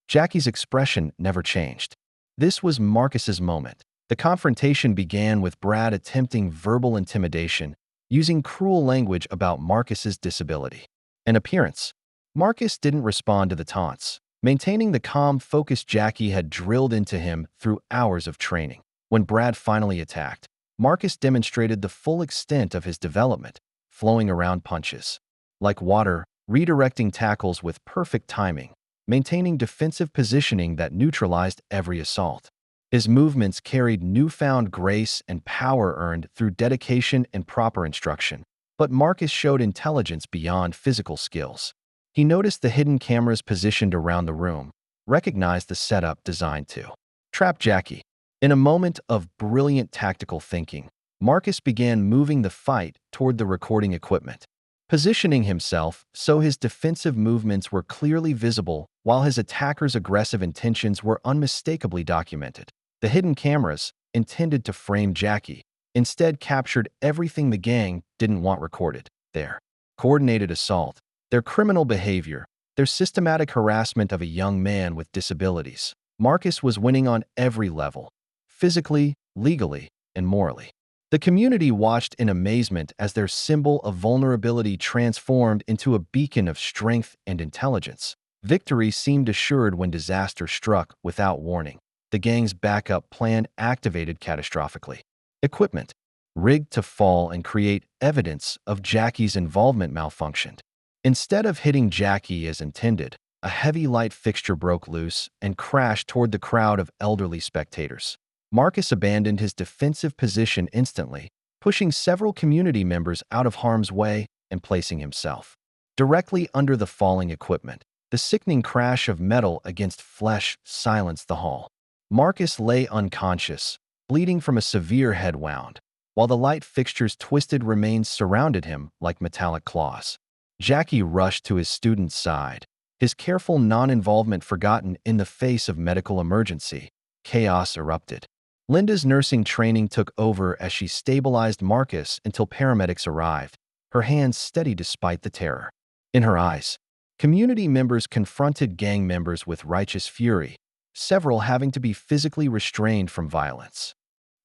A: Jackie's expression never changed. This was Marcus's moment. The confrontation began with Brad attempting verbal intimidation, using cruel language about Marcus's disability and appearance. Marcus didn't respond to the taunts, maintaining the calm focus Jackie had drilled into him through hours of training. When Brad finally attacked, Marcus demonstrated the full extent of his development, flowing around punches like water, redirecting tackles with perfect timing, maintaining defensive positioning that neutralized every assault. His movements carried newfound grace and power earned through dedication and proper instruction. But Marcus showed intelligence beyond physical skills. He noticed the hidden cameras positioned around the room, recognized the setup designed to trap Jackie. In a moment of brilliant tactical thinking, Marcus began moving the fight toward the recording equipment, positioning himself so his defensive movements were clearly visible while his attacker's aggressive intentions were unmistakably documented. The hidden cameras, intended to frame Jackie, instead captured everything the gang didn't want recorded: their coordinated assault, their criminal behavior, their systematic harassment of a young man with disabilities. Marcus was winning on every level: physically, legally, and morally. The community watched in amazement as their symbol of vulnerability transformed into a beacon of strength and intelligence. Victory seemed assured when disaster struck without warning. The gang's backup plan activated catastrophically. Equipment, rigged to fall and create evidence of Jackie's involvement, malfunctioned. Instead of hitting Jackie as intended, a heavy light fixture broke loose and crashed toward the crowd of elderly spectators. Marcus abandoned his defensive position instantly, pushing several community members out of harm's way and placing himself directly under the falling equipment. The sickening crash of metal against flesh silenced the hall. Marcus lay unconscious, bleeding from a severe head wound, while the light fixture's twisted remains surrounded him like metallic claws. Jackie rushed to his student's side, his careful non-involvement forgotten in the face of medical emergency. Chaos erupted. Linda's nursing training took over as she stabilized Marcus until paramedics arrived, her hands steady despite the terror. In her eyes, community members confronted gang members with righteous fury, several having to be physically restrained from violence.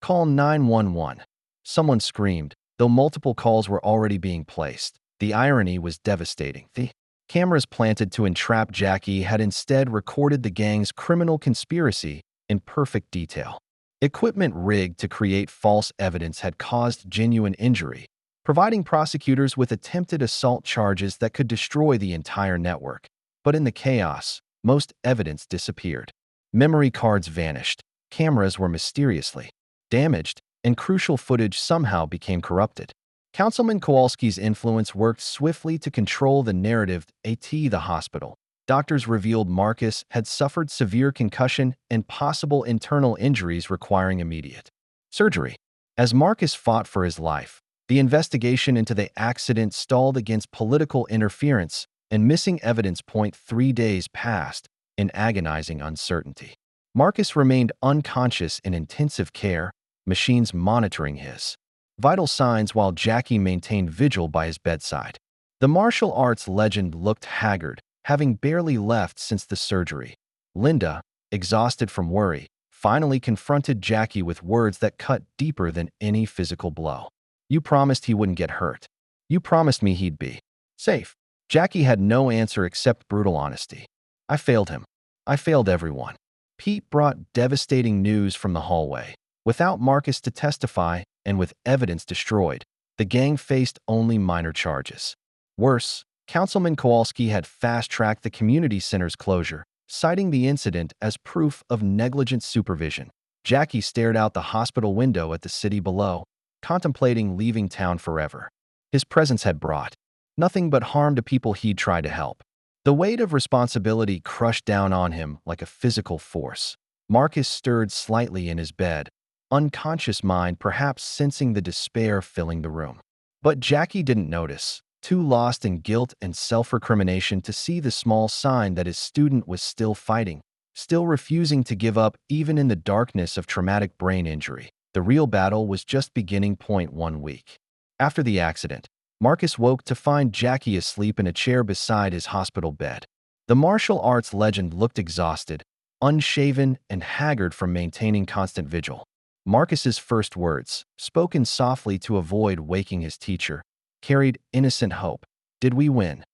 A: "Call 911. Someone screamed, though multiple calls were already being placed. The irony was devastating. The cameras planted to entrap Jackie had instead recorded the gang's criminal conspiracy in perfect detail. Equipment rigged to create false evidence had caused genuine injury, providing prosecutors with attempted assault charges that could destroy the entire network. But in the chaos, most evidence disappeared. Memory cards vanished, cameras were mysteriously damaged, and crucial footage somehow became corrupted. Councilman Kowalski's influence worked swiftly to control the narrative. At the hospital, doctors revealed Marcus had suffered severe concussion and possible internal injuries requiring immediate surgery. As Marcus fought for his life, the investigation into the accident stalled against political interference and missing evidence. 3 days passed in agonizing uncertainty. Marcus remained unconscious in intensive care, machines monitoring his vital signs while Jackie maintained vigil by his bedside. The martial arts legend looked haggard, having barely left since the surgery. Linda, exhausted from worry, finally confronted Jackie with words that cut deeper than any physical blow. "You promised he wouldn't get hurt. You promised me he'd be safe." Jackie had no answer except brutal honesty. "I failed him. I failed everyone." Pete brought devastating news from the hallway. Without Marcus to testify and with evidence destroyed, the gang faced only minor charges. Worse, Councilman Kowalski had fast-tracked the community center's closure, citing the incident as proof of negligent supervision. Jackie stared out the hospital window at the city below, contemplating leaving town forever. His presence had brought nothing but harm to people he'd tried to help. The weight of responsibility crushed down on him like a physical force. Marcus stirred slightly in his bed, unconscious mind perhaps sensing the despair filling the room. But Jackie didn't notice, too lost in guilt and self-recrimination to see the small sign that his student was still fighting, still refusing to give up even in the darkness of traumatic brain injury. The real battle was just beginning. 1 week after the accident, Marcus woke to find Jackie asleep in a chair beside his hospital bed. The martial arts legend looked exhausted, unshaven, and haggard from maintaining constant vigil. Marcus's first words, spoken softly to avoid waking his teacher, carried innocent hope. Did we win?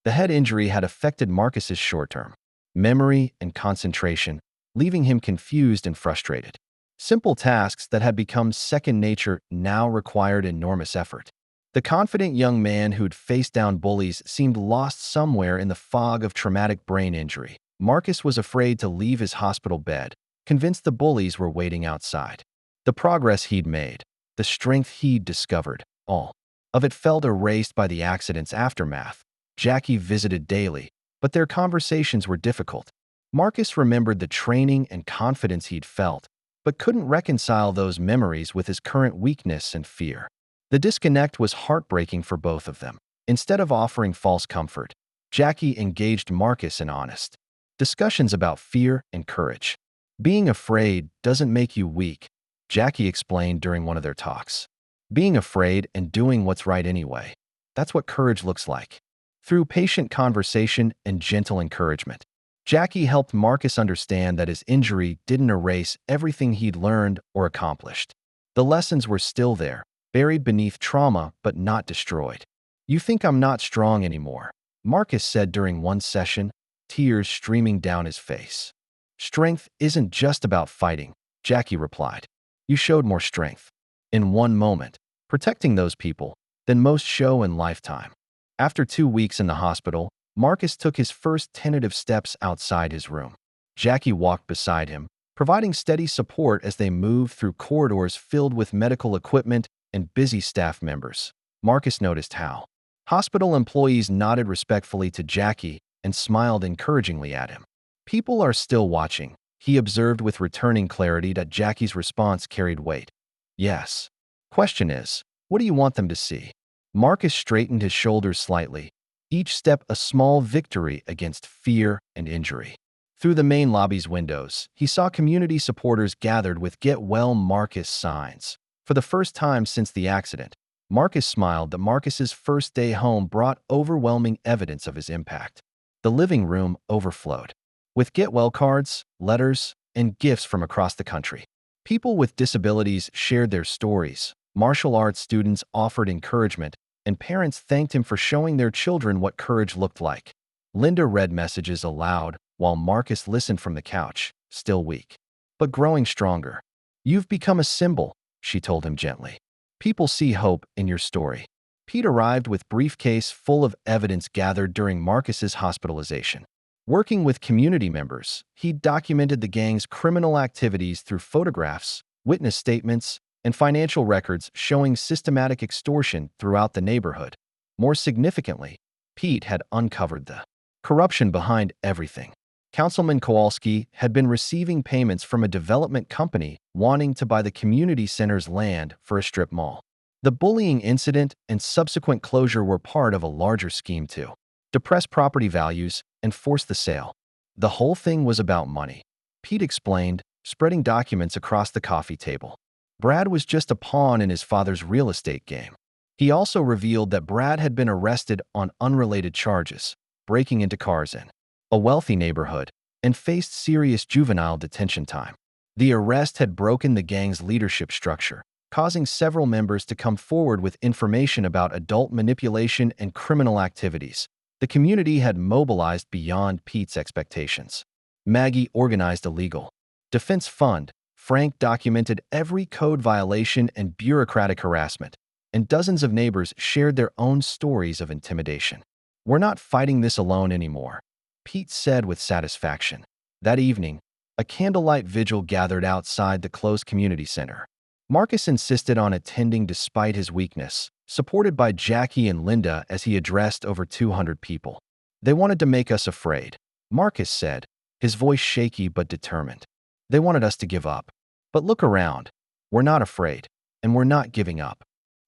A: The head injury had affected Marcus's short-term memory and concentration, leaving him confused and frustrated. Simple tasks that had become second nature now required enormous effort. The confident young man who'd faced down bullies seemed lost somewhere in the fog of traumatic brain injury. Marcus was afraid to leave his hospital bed, convinced the bullies were waiting outside. The progress he'd made, the strength he'd discovered, all of it felt erased by the accident's aftermath. Jackie visited daily, but their conversations were difficult. Marcus remembered the training and confidence he'd felt, but couldn't reconcile those memories with his current weakness and fear. The disconnect was heartbreaking for both of them. Instead of offering false comfort, Jackie engaged Marcus in honest discussions about fear and courage. Being afraid doesn't make you weak, Jackie explained during one of their talks. Being afraid and doing what's right anyway. That's what courage looks like. Through patient conversation and gentle encouragement, Jackie helped Marcus understand that his injury didn't erase everything he'd learned or accomplished. The lessons were still there, buried beneath trauma but not destroyed. "You think I'm not strong anymore," Marcus said during one session, tears streaming down his face. "Strength isn't just about fighting," Jackie replied. "You showed more strength in one moment, protecting those people, than most show in lifetime." After 2 weeks in the hospital, Marcus took his first tentative steps outside his room. Jackie walked beside him, providing steady support as they moved through corridors filled with medical equipment and busy staff members. Marcus noticed how hospital employees nodded respectfully to Jackie and smiled encouragingly at him. "People are still watching," he observed with returning clarity that Jackie's response carried weight. "Yes. Question is, what do you want them to see?" Marcus straightened his shoulders slightly, each step a small victory against fear and injury. Through the main lobby's windows, he saw community supporters gathered with "Get Well Marcus" signs. For the first time since the accident, Marcus smiled that Marcus's first day home brought overwhelming evidence of his impact. The living room overflowed with "Get Well" cards, letters, and gifts from across the country. People with disabilities shared their stories, martial arts students offered encouragement, and parents thanked him for showing their children what courage looked like. Linda read messages aloud while Marcus listened from the couch, still weak, but growing stronger. "You've become a symbol," she told him gently. "People see hope in your story." Pete arrived with briefcase full of evidence gathered during Marcus's hospitalization. Working with community members, he documented the gang's criminal activities through photographs, witness statements, and financial records showing systematic extortion throughout the neighborhood. More significantly, Pete had uncovered the corruption behind everything. Councilman Kowalski had been receiving payments from a development company wanting to buy the community center's land for a strip mall. The bullying incident and subsequent closure were part of a larger scheme to depress property values and force the sale. The whole thing was about money, Pete explained, spreading documents across the coffee table. Brad was just a pawn in his father's real estate game. He also revealed that Brad had been arrested on unrelated charges, breaking into cars in a wealthy neighborhood, and faced serious juvenile detention time. The arrest had broken the gang's leadership structure, causing several members to come forward with information about adult manipulation and criminal activities. The community had mobilized beyond Pete's expectations. Maggie organized a legal defense fund. Frank documented every code violation and bureaucratic harassment, and dozens of neighbors shared their own stories of intimidation. "We're not fighting this alone anymore," Pete said with satisfaction. That evening, a candlelight vigil gathered outside the closed community center. Marcus insisted on attending despite his weakness, supported by Jackie and Linda as he addressed over 200 people. "They wanted to make us afraid," Marcus said, his voice shaky but determined. "They wanted us to give up. But look around. We're not afraid, and we're not giving up."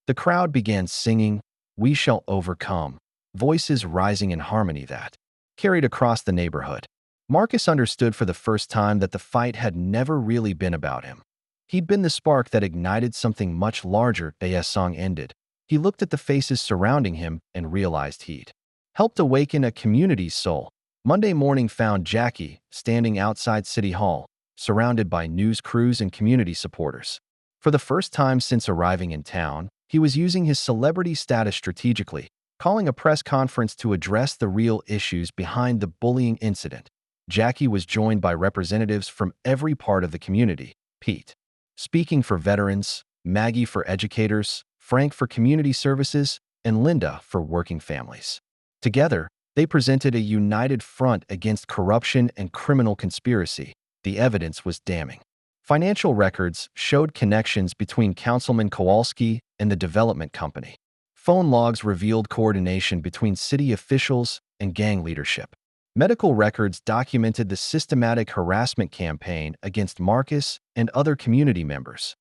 A: The crowd began singing, "We Shall Overcome," voices rising in harmony that carried across the neighborhood. Marcus understood for the first time that the fight had never really been about him. He'd been the spark that ignited something much larger. As song ended, he looked at the faces surrounding him and realized he'd helped awaken a community's soul. Monday morning found Jackie standing outside City Hall, surrounded by news crews and community supporters. For the first time since arriving in town, he was using his celebrity status strategically, calling a press conference to address the real issues behind the bullying incident. Jackie was joined by representatives from every part of the community: Pete, speaking for veterans; Maggie for educators; Frank for community services; and Linda for working families. Together, they presented a united front against corruption and criminal conspiracy. The evidence was damning. Financial records showed connections between Councilman Kowalski and the development company. Phone logs revealed coordination between city officials and gang leadership. Medical records documented the systematic harassment campaign against Marcus and other community members.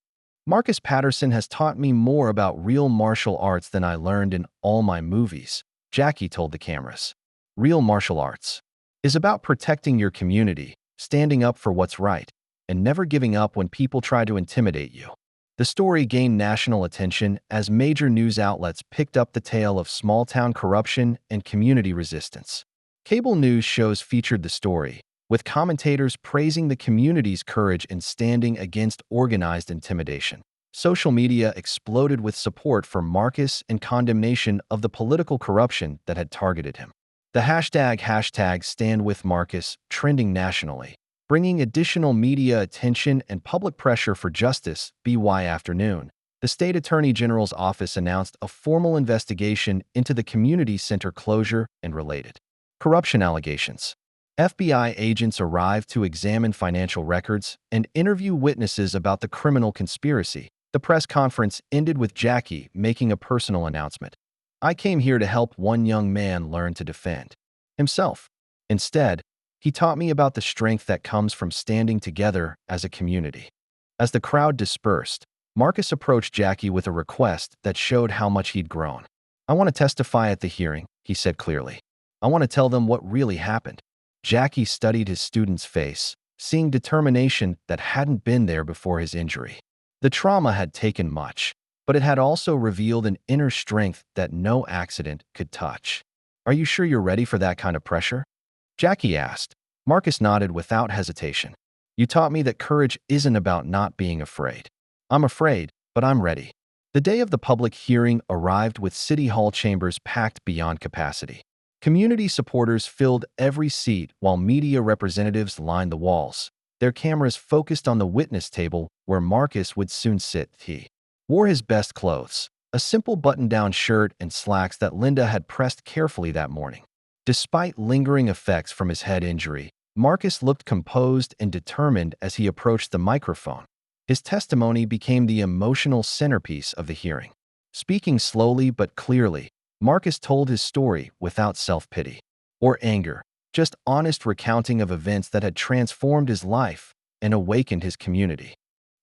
A: Marcus Patterson has taught me more about real martial arts than I learned in all my movies, Jackie told the cameras. Real martial arts is about protecting your community, standing up for what's right, and never giving up when people try to intimidate you. The story gained national attention as major news outlets picked up the tale of small-town corruption and community resistance. Cable news shows featured the story, with commentators praising the community's courage in standing against organized intimidation. Social media exploded with support for Marcus and condemnation of the political corruption that had targeted him. The hashtag #StandWithMarcus trending nationally, bringing additional media attention and public pressure for justice. By afternoon, the state attorney general's office announced a formal investigation into the community center closure and related corruption allegations. FBI agents arrived to examine financial records and interview witnesses about the criminal conspiracy. The press conference ended with Jackie making a personal announcement. "I came here to help one young man learn to defend himself. Instead, he taught me about the strength that comes from standing together as a community." As the crowd dispersed, Marcus approached Jackie with a request that showed how much he'd grown. "I want to testify at the hearing," he said clearly. "I want to tell them what really happened." Jackie studied his student's face, seeing determination that hadn't been there before his injury. The trauma had taken much, but it had also revealed an inner strength that no accident could touch. "Are you sure you're ready for that kind of pressure?" Jackie asked. Marcus nodded without hesitation. "You taught me that courage isn't about not being afraid. I'm afraid, but I'm ready." The day of the public hearing arrived with City Hall chambers packed beyond capacity. Community supporters filled every seat while media representatives lined the walls, their cameras focused on the witness table where Marcus would soon sit. He wore his best clothes, a simple button-down shirt and slacks that Linda had pressed carefully that morning. Despite lingering effects from his head injury, Marcus looked composed and determined as he approached the microphone. His testimony became the emotional centerpiece of the hearing. Speaking slowly but clearly, Marcus told his story without self-pity or anger, just honest recounting of events that had transformed his life and awakened his community.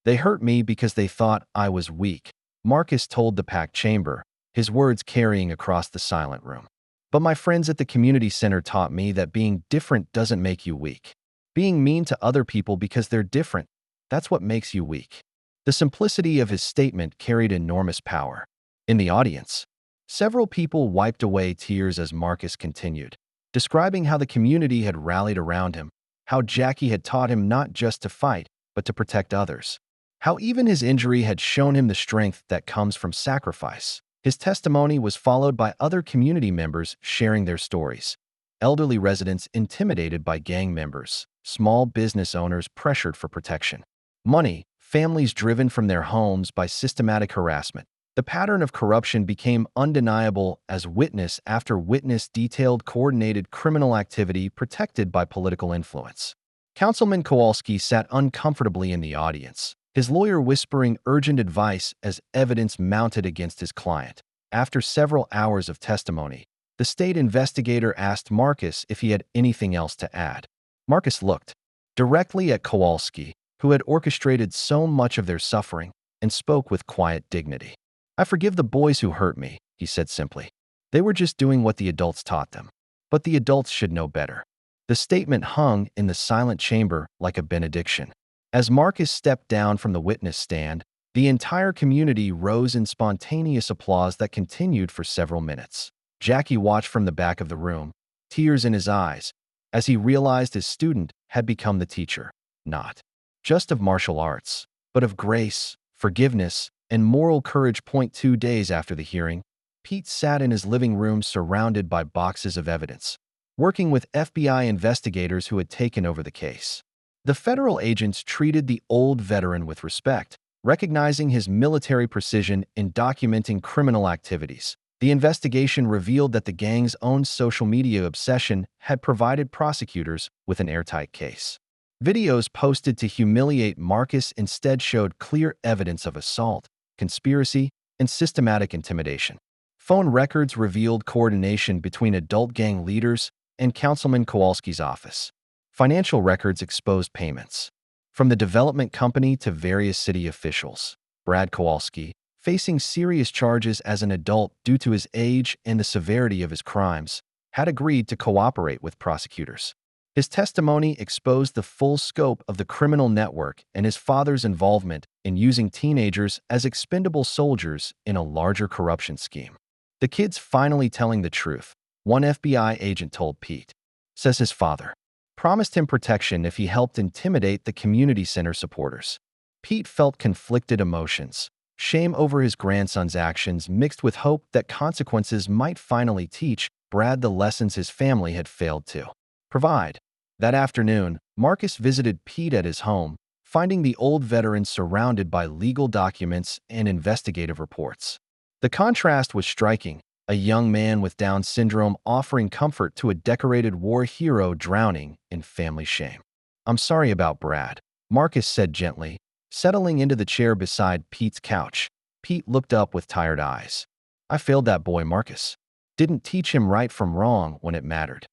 A: "They hurt me because they thought I was weak," Marcus told the packed chamber, his words carrying across the silent room. "But my friends at the community center taught me that being different doesn't make you weak. Being mean to other people because they're different, that's what makes you weak." The simplicity of his statement carried enormous power. In the audience, several people wiped away tears as Marcus continued, describing how the community had rallied around him, how Jackie had taught him not just to fight, but to protect others, how even his injury had shown him the strength that comes from sacrifice. His testimony was followed by other community members sharing their stories. Elderly residents intimidated by gang members, small business owners pressured for protection, money, families driven from their homes by systematic harassment. The pattern of corruption became undeniable as witness after witness detailed coordinated criminal activity protected by political influence. Councilman Kowalski sat uncomfortably in the audience, his lawyer whispering urgent advice as evidence mounted against his client. After several hours of testimony, the state investigator asked Marcus if he had anything else to add. Marcus looked directly at Kowalski, who had orchestrated so much of their suffering, and spoke with quiet dignity. "I forgive the boys who hurt me," he said simply. "They were just doing what the adults taught them. But the adults should know better." The statement hung in the silent chamber like a benediction. As Marcus stepped down from the witness stand, the entire community rose in spontaneous applause that continued for several minutes. Jackie watched from the back of the room, tears in his eyes, as he realized his student had become the teacher, not just of martial arts, but of grace, forgiveness, and moral courage. 2 days after the hearing, Pete sat in his living room surrounded by boxes of evidence, working with FBI investigators who had taken over the case. The federal agents treated the old veteran with respect, recognizing his military precision in documenting criminal activities. The investigation revealed that the gang's own social media obsession had provided prosecutors with an airtight case. Videos posted to humiliate Marcus instead showed clear evidence of assault, conspiracy, and systematic intimidation. Phone records revealed coordination between adult gang leaders and Councilman Kowalski's office. Financial records exposed payments from the development company to various city officials. Brad Kowalski, facing serious charges as an adult due to his age and the severity of his crimes, had agreed to cooperate with prosecutors. His testimony exposed the full scope of the criminal network and his father's involvement in using teenagers as expendable soldiers in a larger corruption scheme. "The kid's finally telling the truth," one FBI agent told Pete. Says his father promised him protection if he helped intimidate the community center supporters. Pete felt conflicted emotions, shame over his grandson's actions mixed with hope that consequences might finally teach Brad the lessons his family had failed to provide. That afternoon, Marcus visited Pete at his home, finding the old veteran surrounded by legal documents and investigative reports. The contrast was striking, a young man with Down syndrome offering comfort to a decorated war hero drowning in family shame. "I'm sorry about Brad," Marcus said gently, settling into the chair beside Pete's couch. Pete looked up with tired eyes. "I failed that boy, Marcus. Didn't teach him right from wrong when it mattered."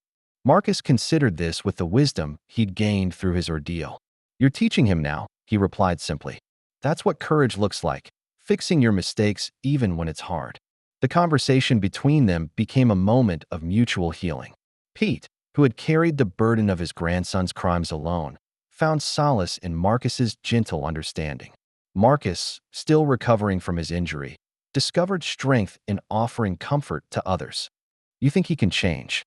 A: Marcus considered this with the wisdom he'd gained through his ordeal. "You're teaching him now," he replied simply. "That's what courage looks like, fixing your mistakes even when it's hard." The conversation between them became a moment of mutual healing. Pete, who had carried the burden of his grandson's crimes alone, found solace in Marcus's gentle understanding. Marcus, still recovering from his injury, discovered strength in offering comfort to others. "You think he can change?"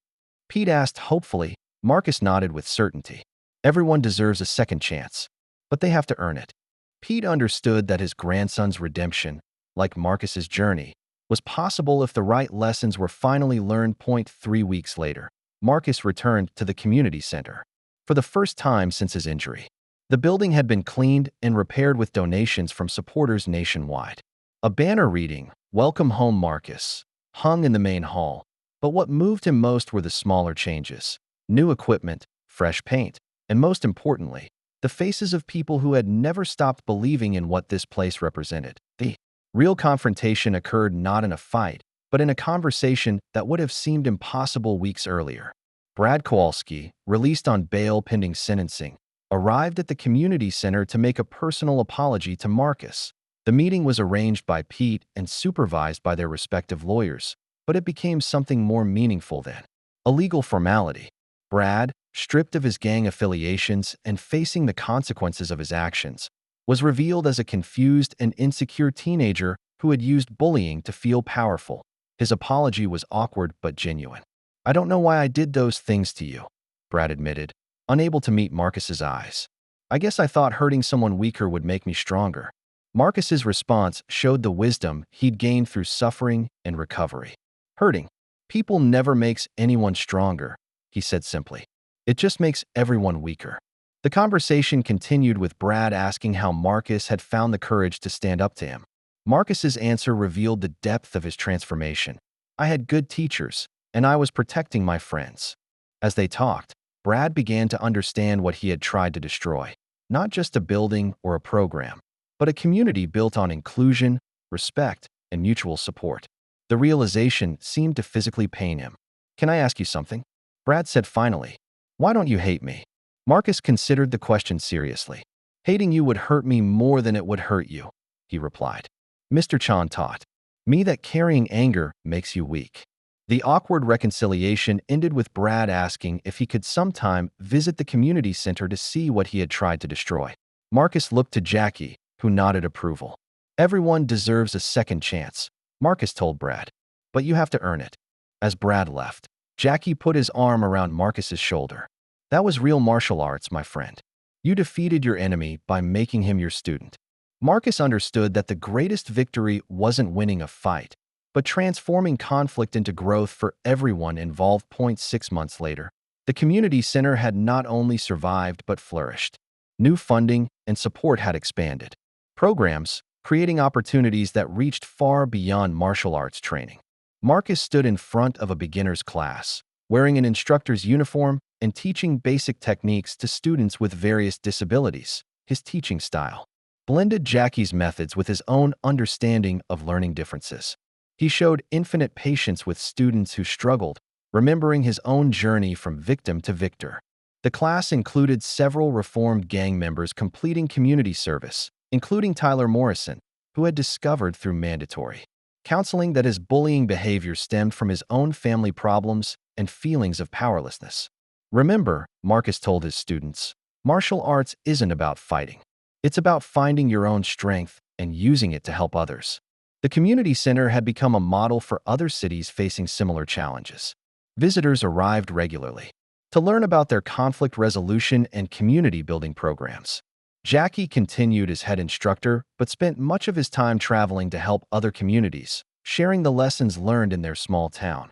A: Pete asked hopefully. Marcus nodded with certainty. "Everyone deserves a second chance, but they have to earn it." Pete understood that his grandson's redemption, like Marcus's journey, was possible if the right lessons were finally learned. 3 weeks later, Marcus returned to the community center. For the first time since his injury, the building had been cleaned and repaired with donations from supporters nationwide. A banner reading, "Welcome Home, Marcus," hung in the main hall. But what moved him most were the smaller changes: new equipment, fresh paint, and most importantly, the faces of people who had never stopped believing in what this place represented. The real confrontation occurred not in a fight, but in a conversation that would have seemed impossible weeks earlier. Brad Kowalski, released on bail pending sentencing, arrived at the community center to make a personal apology to Marcus. The meeting was arranged by Pete and supervised by their respective lawyers, but it became something more meaningful than a legal formality. Brad, stripped of his gang affiliations and facing the consequences of his actions, was revealed as a confused and insecure teenager who had used bullying to feel powerful. His apology was awkward but genuine. "I don't know why I did those things to you," Brad admitted, unable to meet Marcus's eyes. "I guess I thought hurting someone weaker would make me stronger." Marcus's response showed the wisdom he'd gained through suffering and recovery. "Hurting people never makes anyone stronger," he said simply. "It just makes everyone weaker." The conversation continued with Brad asking how Marcus had found the courage to stand up to him. Marcus's answer revealed the depth of his transformation. "I had good teachers, and I was protecting my friends." As they talked, Brad began to understand what he had tried to destroy: not just a building or a program, but a community built on inclusion, respect, and mutual support. The realization seemed to physically pain him. "Can I ask you something?" Brad said finally. "Why don't you hate me?" Marcus considered the question seriously. "Hating you would hurt me more than it would hurt you," he replied. "Mr. Chan taught me that carrying anger makes you weak." The awkward reconciliation ended with Brad asking if he could sometime visit the community center to see what he had tried to destroy. Marcus looked to Jackie, who nodded approval. "Everyone deserves a second chance," Marcus told Brad, "but you have to earn it." As Brad left, Jackie put his arm around Marcus's shoulder. That was real martial arts, my friend. You defeated your enemy by making him your student. Marcus understood that the greatest victory wasn't winning a fight, but transforming conflict into growth for everyone involved. 6 months later, the community center had not only survived but flourished. New funding and support had expanded. Programs, creating opportunities that reached far beyond martial arts training. Marcus stood in front of a beginner's class, wearing an instructor's uniform and teaching basic techniques to students with various disabilities. His teaching style blended Jackie's methods with his own understanding of learning differences. He showed infinite patience with students who struggled, remembering his own journey from victim to victor. The class included several reformed gang members completing community service, including Tyler Morrison, who had discovered through mandatory counseling that his bullying behavior stemmed from his own family problems and feelings of powerlessness. Remember, Marcus told his students, martial arts isn't about fighting. It's about finding your own strength and using it to help others. The community center had become a model for other cities facing similar challenges. Visitors arrived regularly to learn about their conflict resolution and community building programs. Jackie continued as head instructor, but spent much of his time traveling to help other communities, sharing the lessons learned in their small town.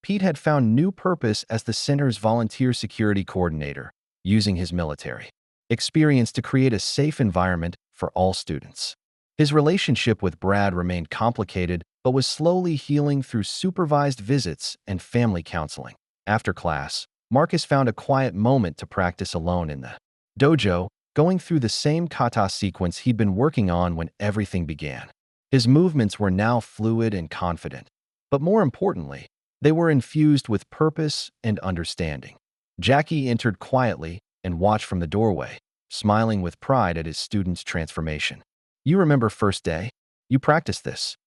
A: Pete had found new purpose as the center's volunteer security coordinator, using his military experience to create a safe environment for all students. His relationship with Brad remained complicated, but was slowly healing through supervised visits and family counseling. After class, Marcus found a quiet moment to practice alone in the dojo, going through the same kata sequence he'd been working on when everything began. His movements were now fluid and confident, but more importantly, they were infused with purpose and understanding. Jackie entered quietly and watched from the doorway, smiling with pride at his student's transformation. "You remember first day? You practiced this?"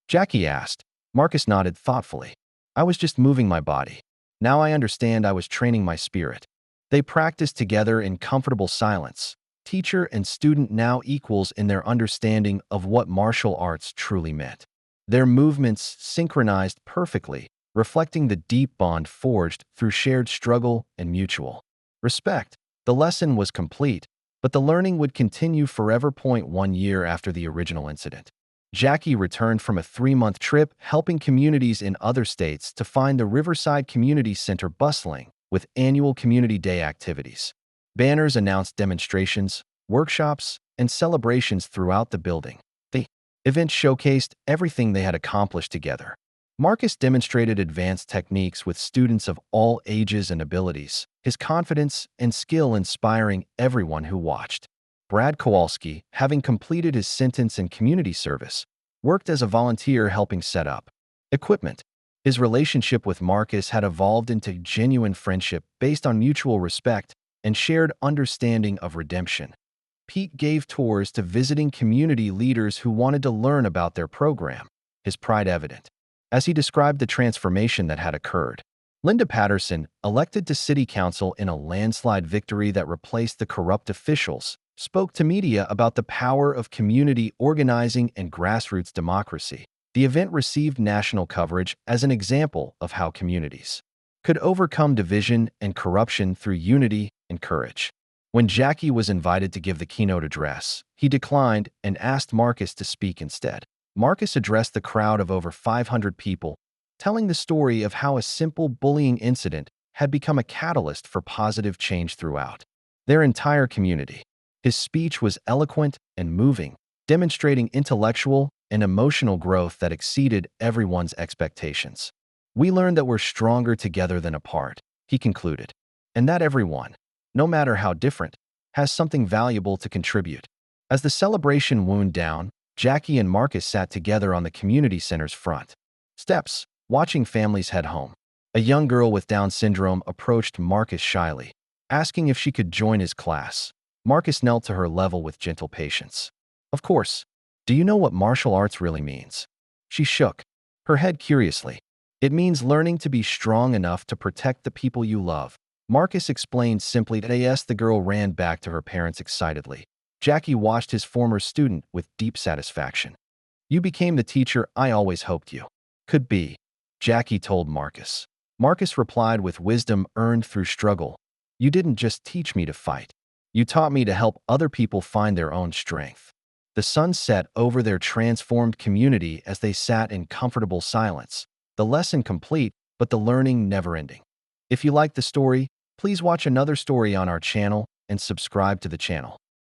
A: Jackie asked. Marcus nodded thoughtfully. "I was just moving my body. Now I understand I was training my spirit." They practiced together in comfortable silence. Teacher and student now equals in their understanding of what martial arts truly meant. Their movements synchronized perfectly, reflecting the deep bond forged through shared struggle and mutual respect. The lesson was complete, but the learning would continue forever. 1 year after the original incident, Jackie returned from a 3-month trip helping communities in other states to find the Riverside Community Center bustling with annual Community Day activities. Banners announced demonstrations, workshops, and celebrations throughout the building. The event showcased everything they had accomplished together. Marcus demonstrated advanced techniques with students of all ages and abilities, his confidence and skill inspiring everyone who watched. Brad Kowalski, having completed his sentence in community service, worked as a volunteer helping set up equipment. His relationship with Marcus had evolved into genuine friendship based on mutual respect and shared understanding of redemption. Pete gave tours to visiting community leaders who wanted to learn about their program, his pride evident as he described the transformation that had occurred. Linda Patterson, elected to city council in a landslide victory that replaced the corrupt officials, spoke to media about the power of community organizing and grassroots democracy. The event received national coverage as an example of how communities could overcome division and corruption through unity and courage. When Jackie was invited to give the keynote address, he declined and asked Marcus to speak instead. Marcus addressed the crowd of over 500 people, telling the story of how a simple bullying incident had become a catalyst for positive change throughout their entire community. His speech was eloquent and moving, demonstrating intellectual and emotional growth that exceeded everyone's expectations. "We learned that we're stronger together than apart," he concluded, "and that everyone, no matter how different, has something valuable to contribute." As the celebration wound down, Jackie and Marcus sat together on the community center's front steps, watching families head home. A young girl with Down syndrome approached Marcus shyly, asking if she could join his class. Marcus knelt to her level with gentle patience. "Of course. Do you know what martial arts really means?" She shook her head curiously. "It means learning to be strong enough to protect the people you love." Marcus explained simply. Yes, the girl ran back to her parents excitedly. Jackie watched his former student with deep satisfaction. "You became the teacher I always hoped you could be," Jackie told Marcus. Marcus replied with wisdom earned through struggle. You didn't just teach me to fight. You taught me to help other people find their own strength." The sun set over their transformed community as they sat in comfortable silence. The lesson complete, but the learning never ending. If you like the story, please watch another story on our channel and subscribe to the channel.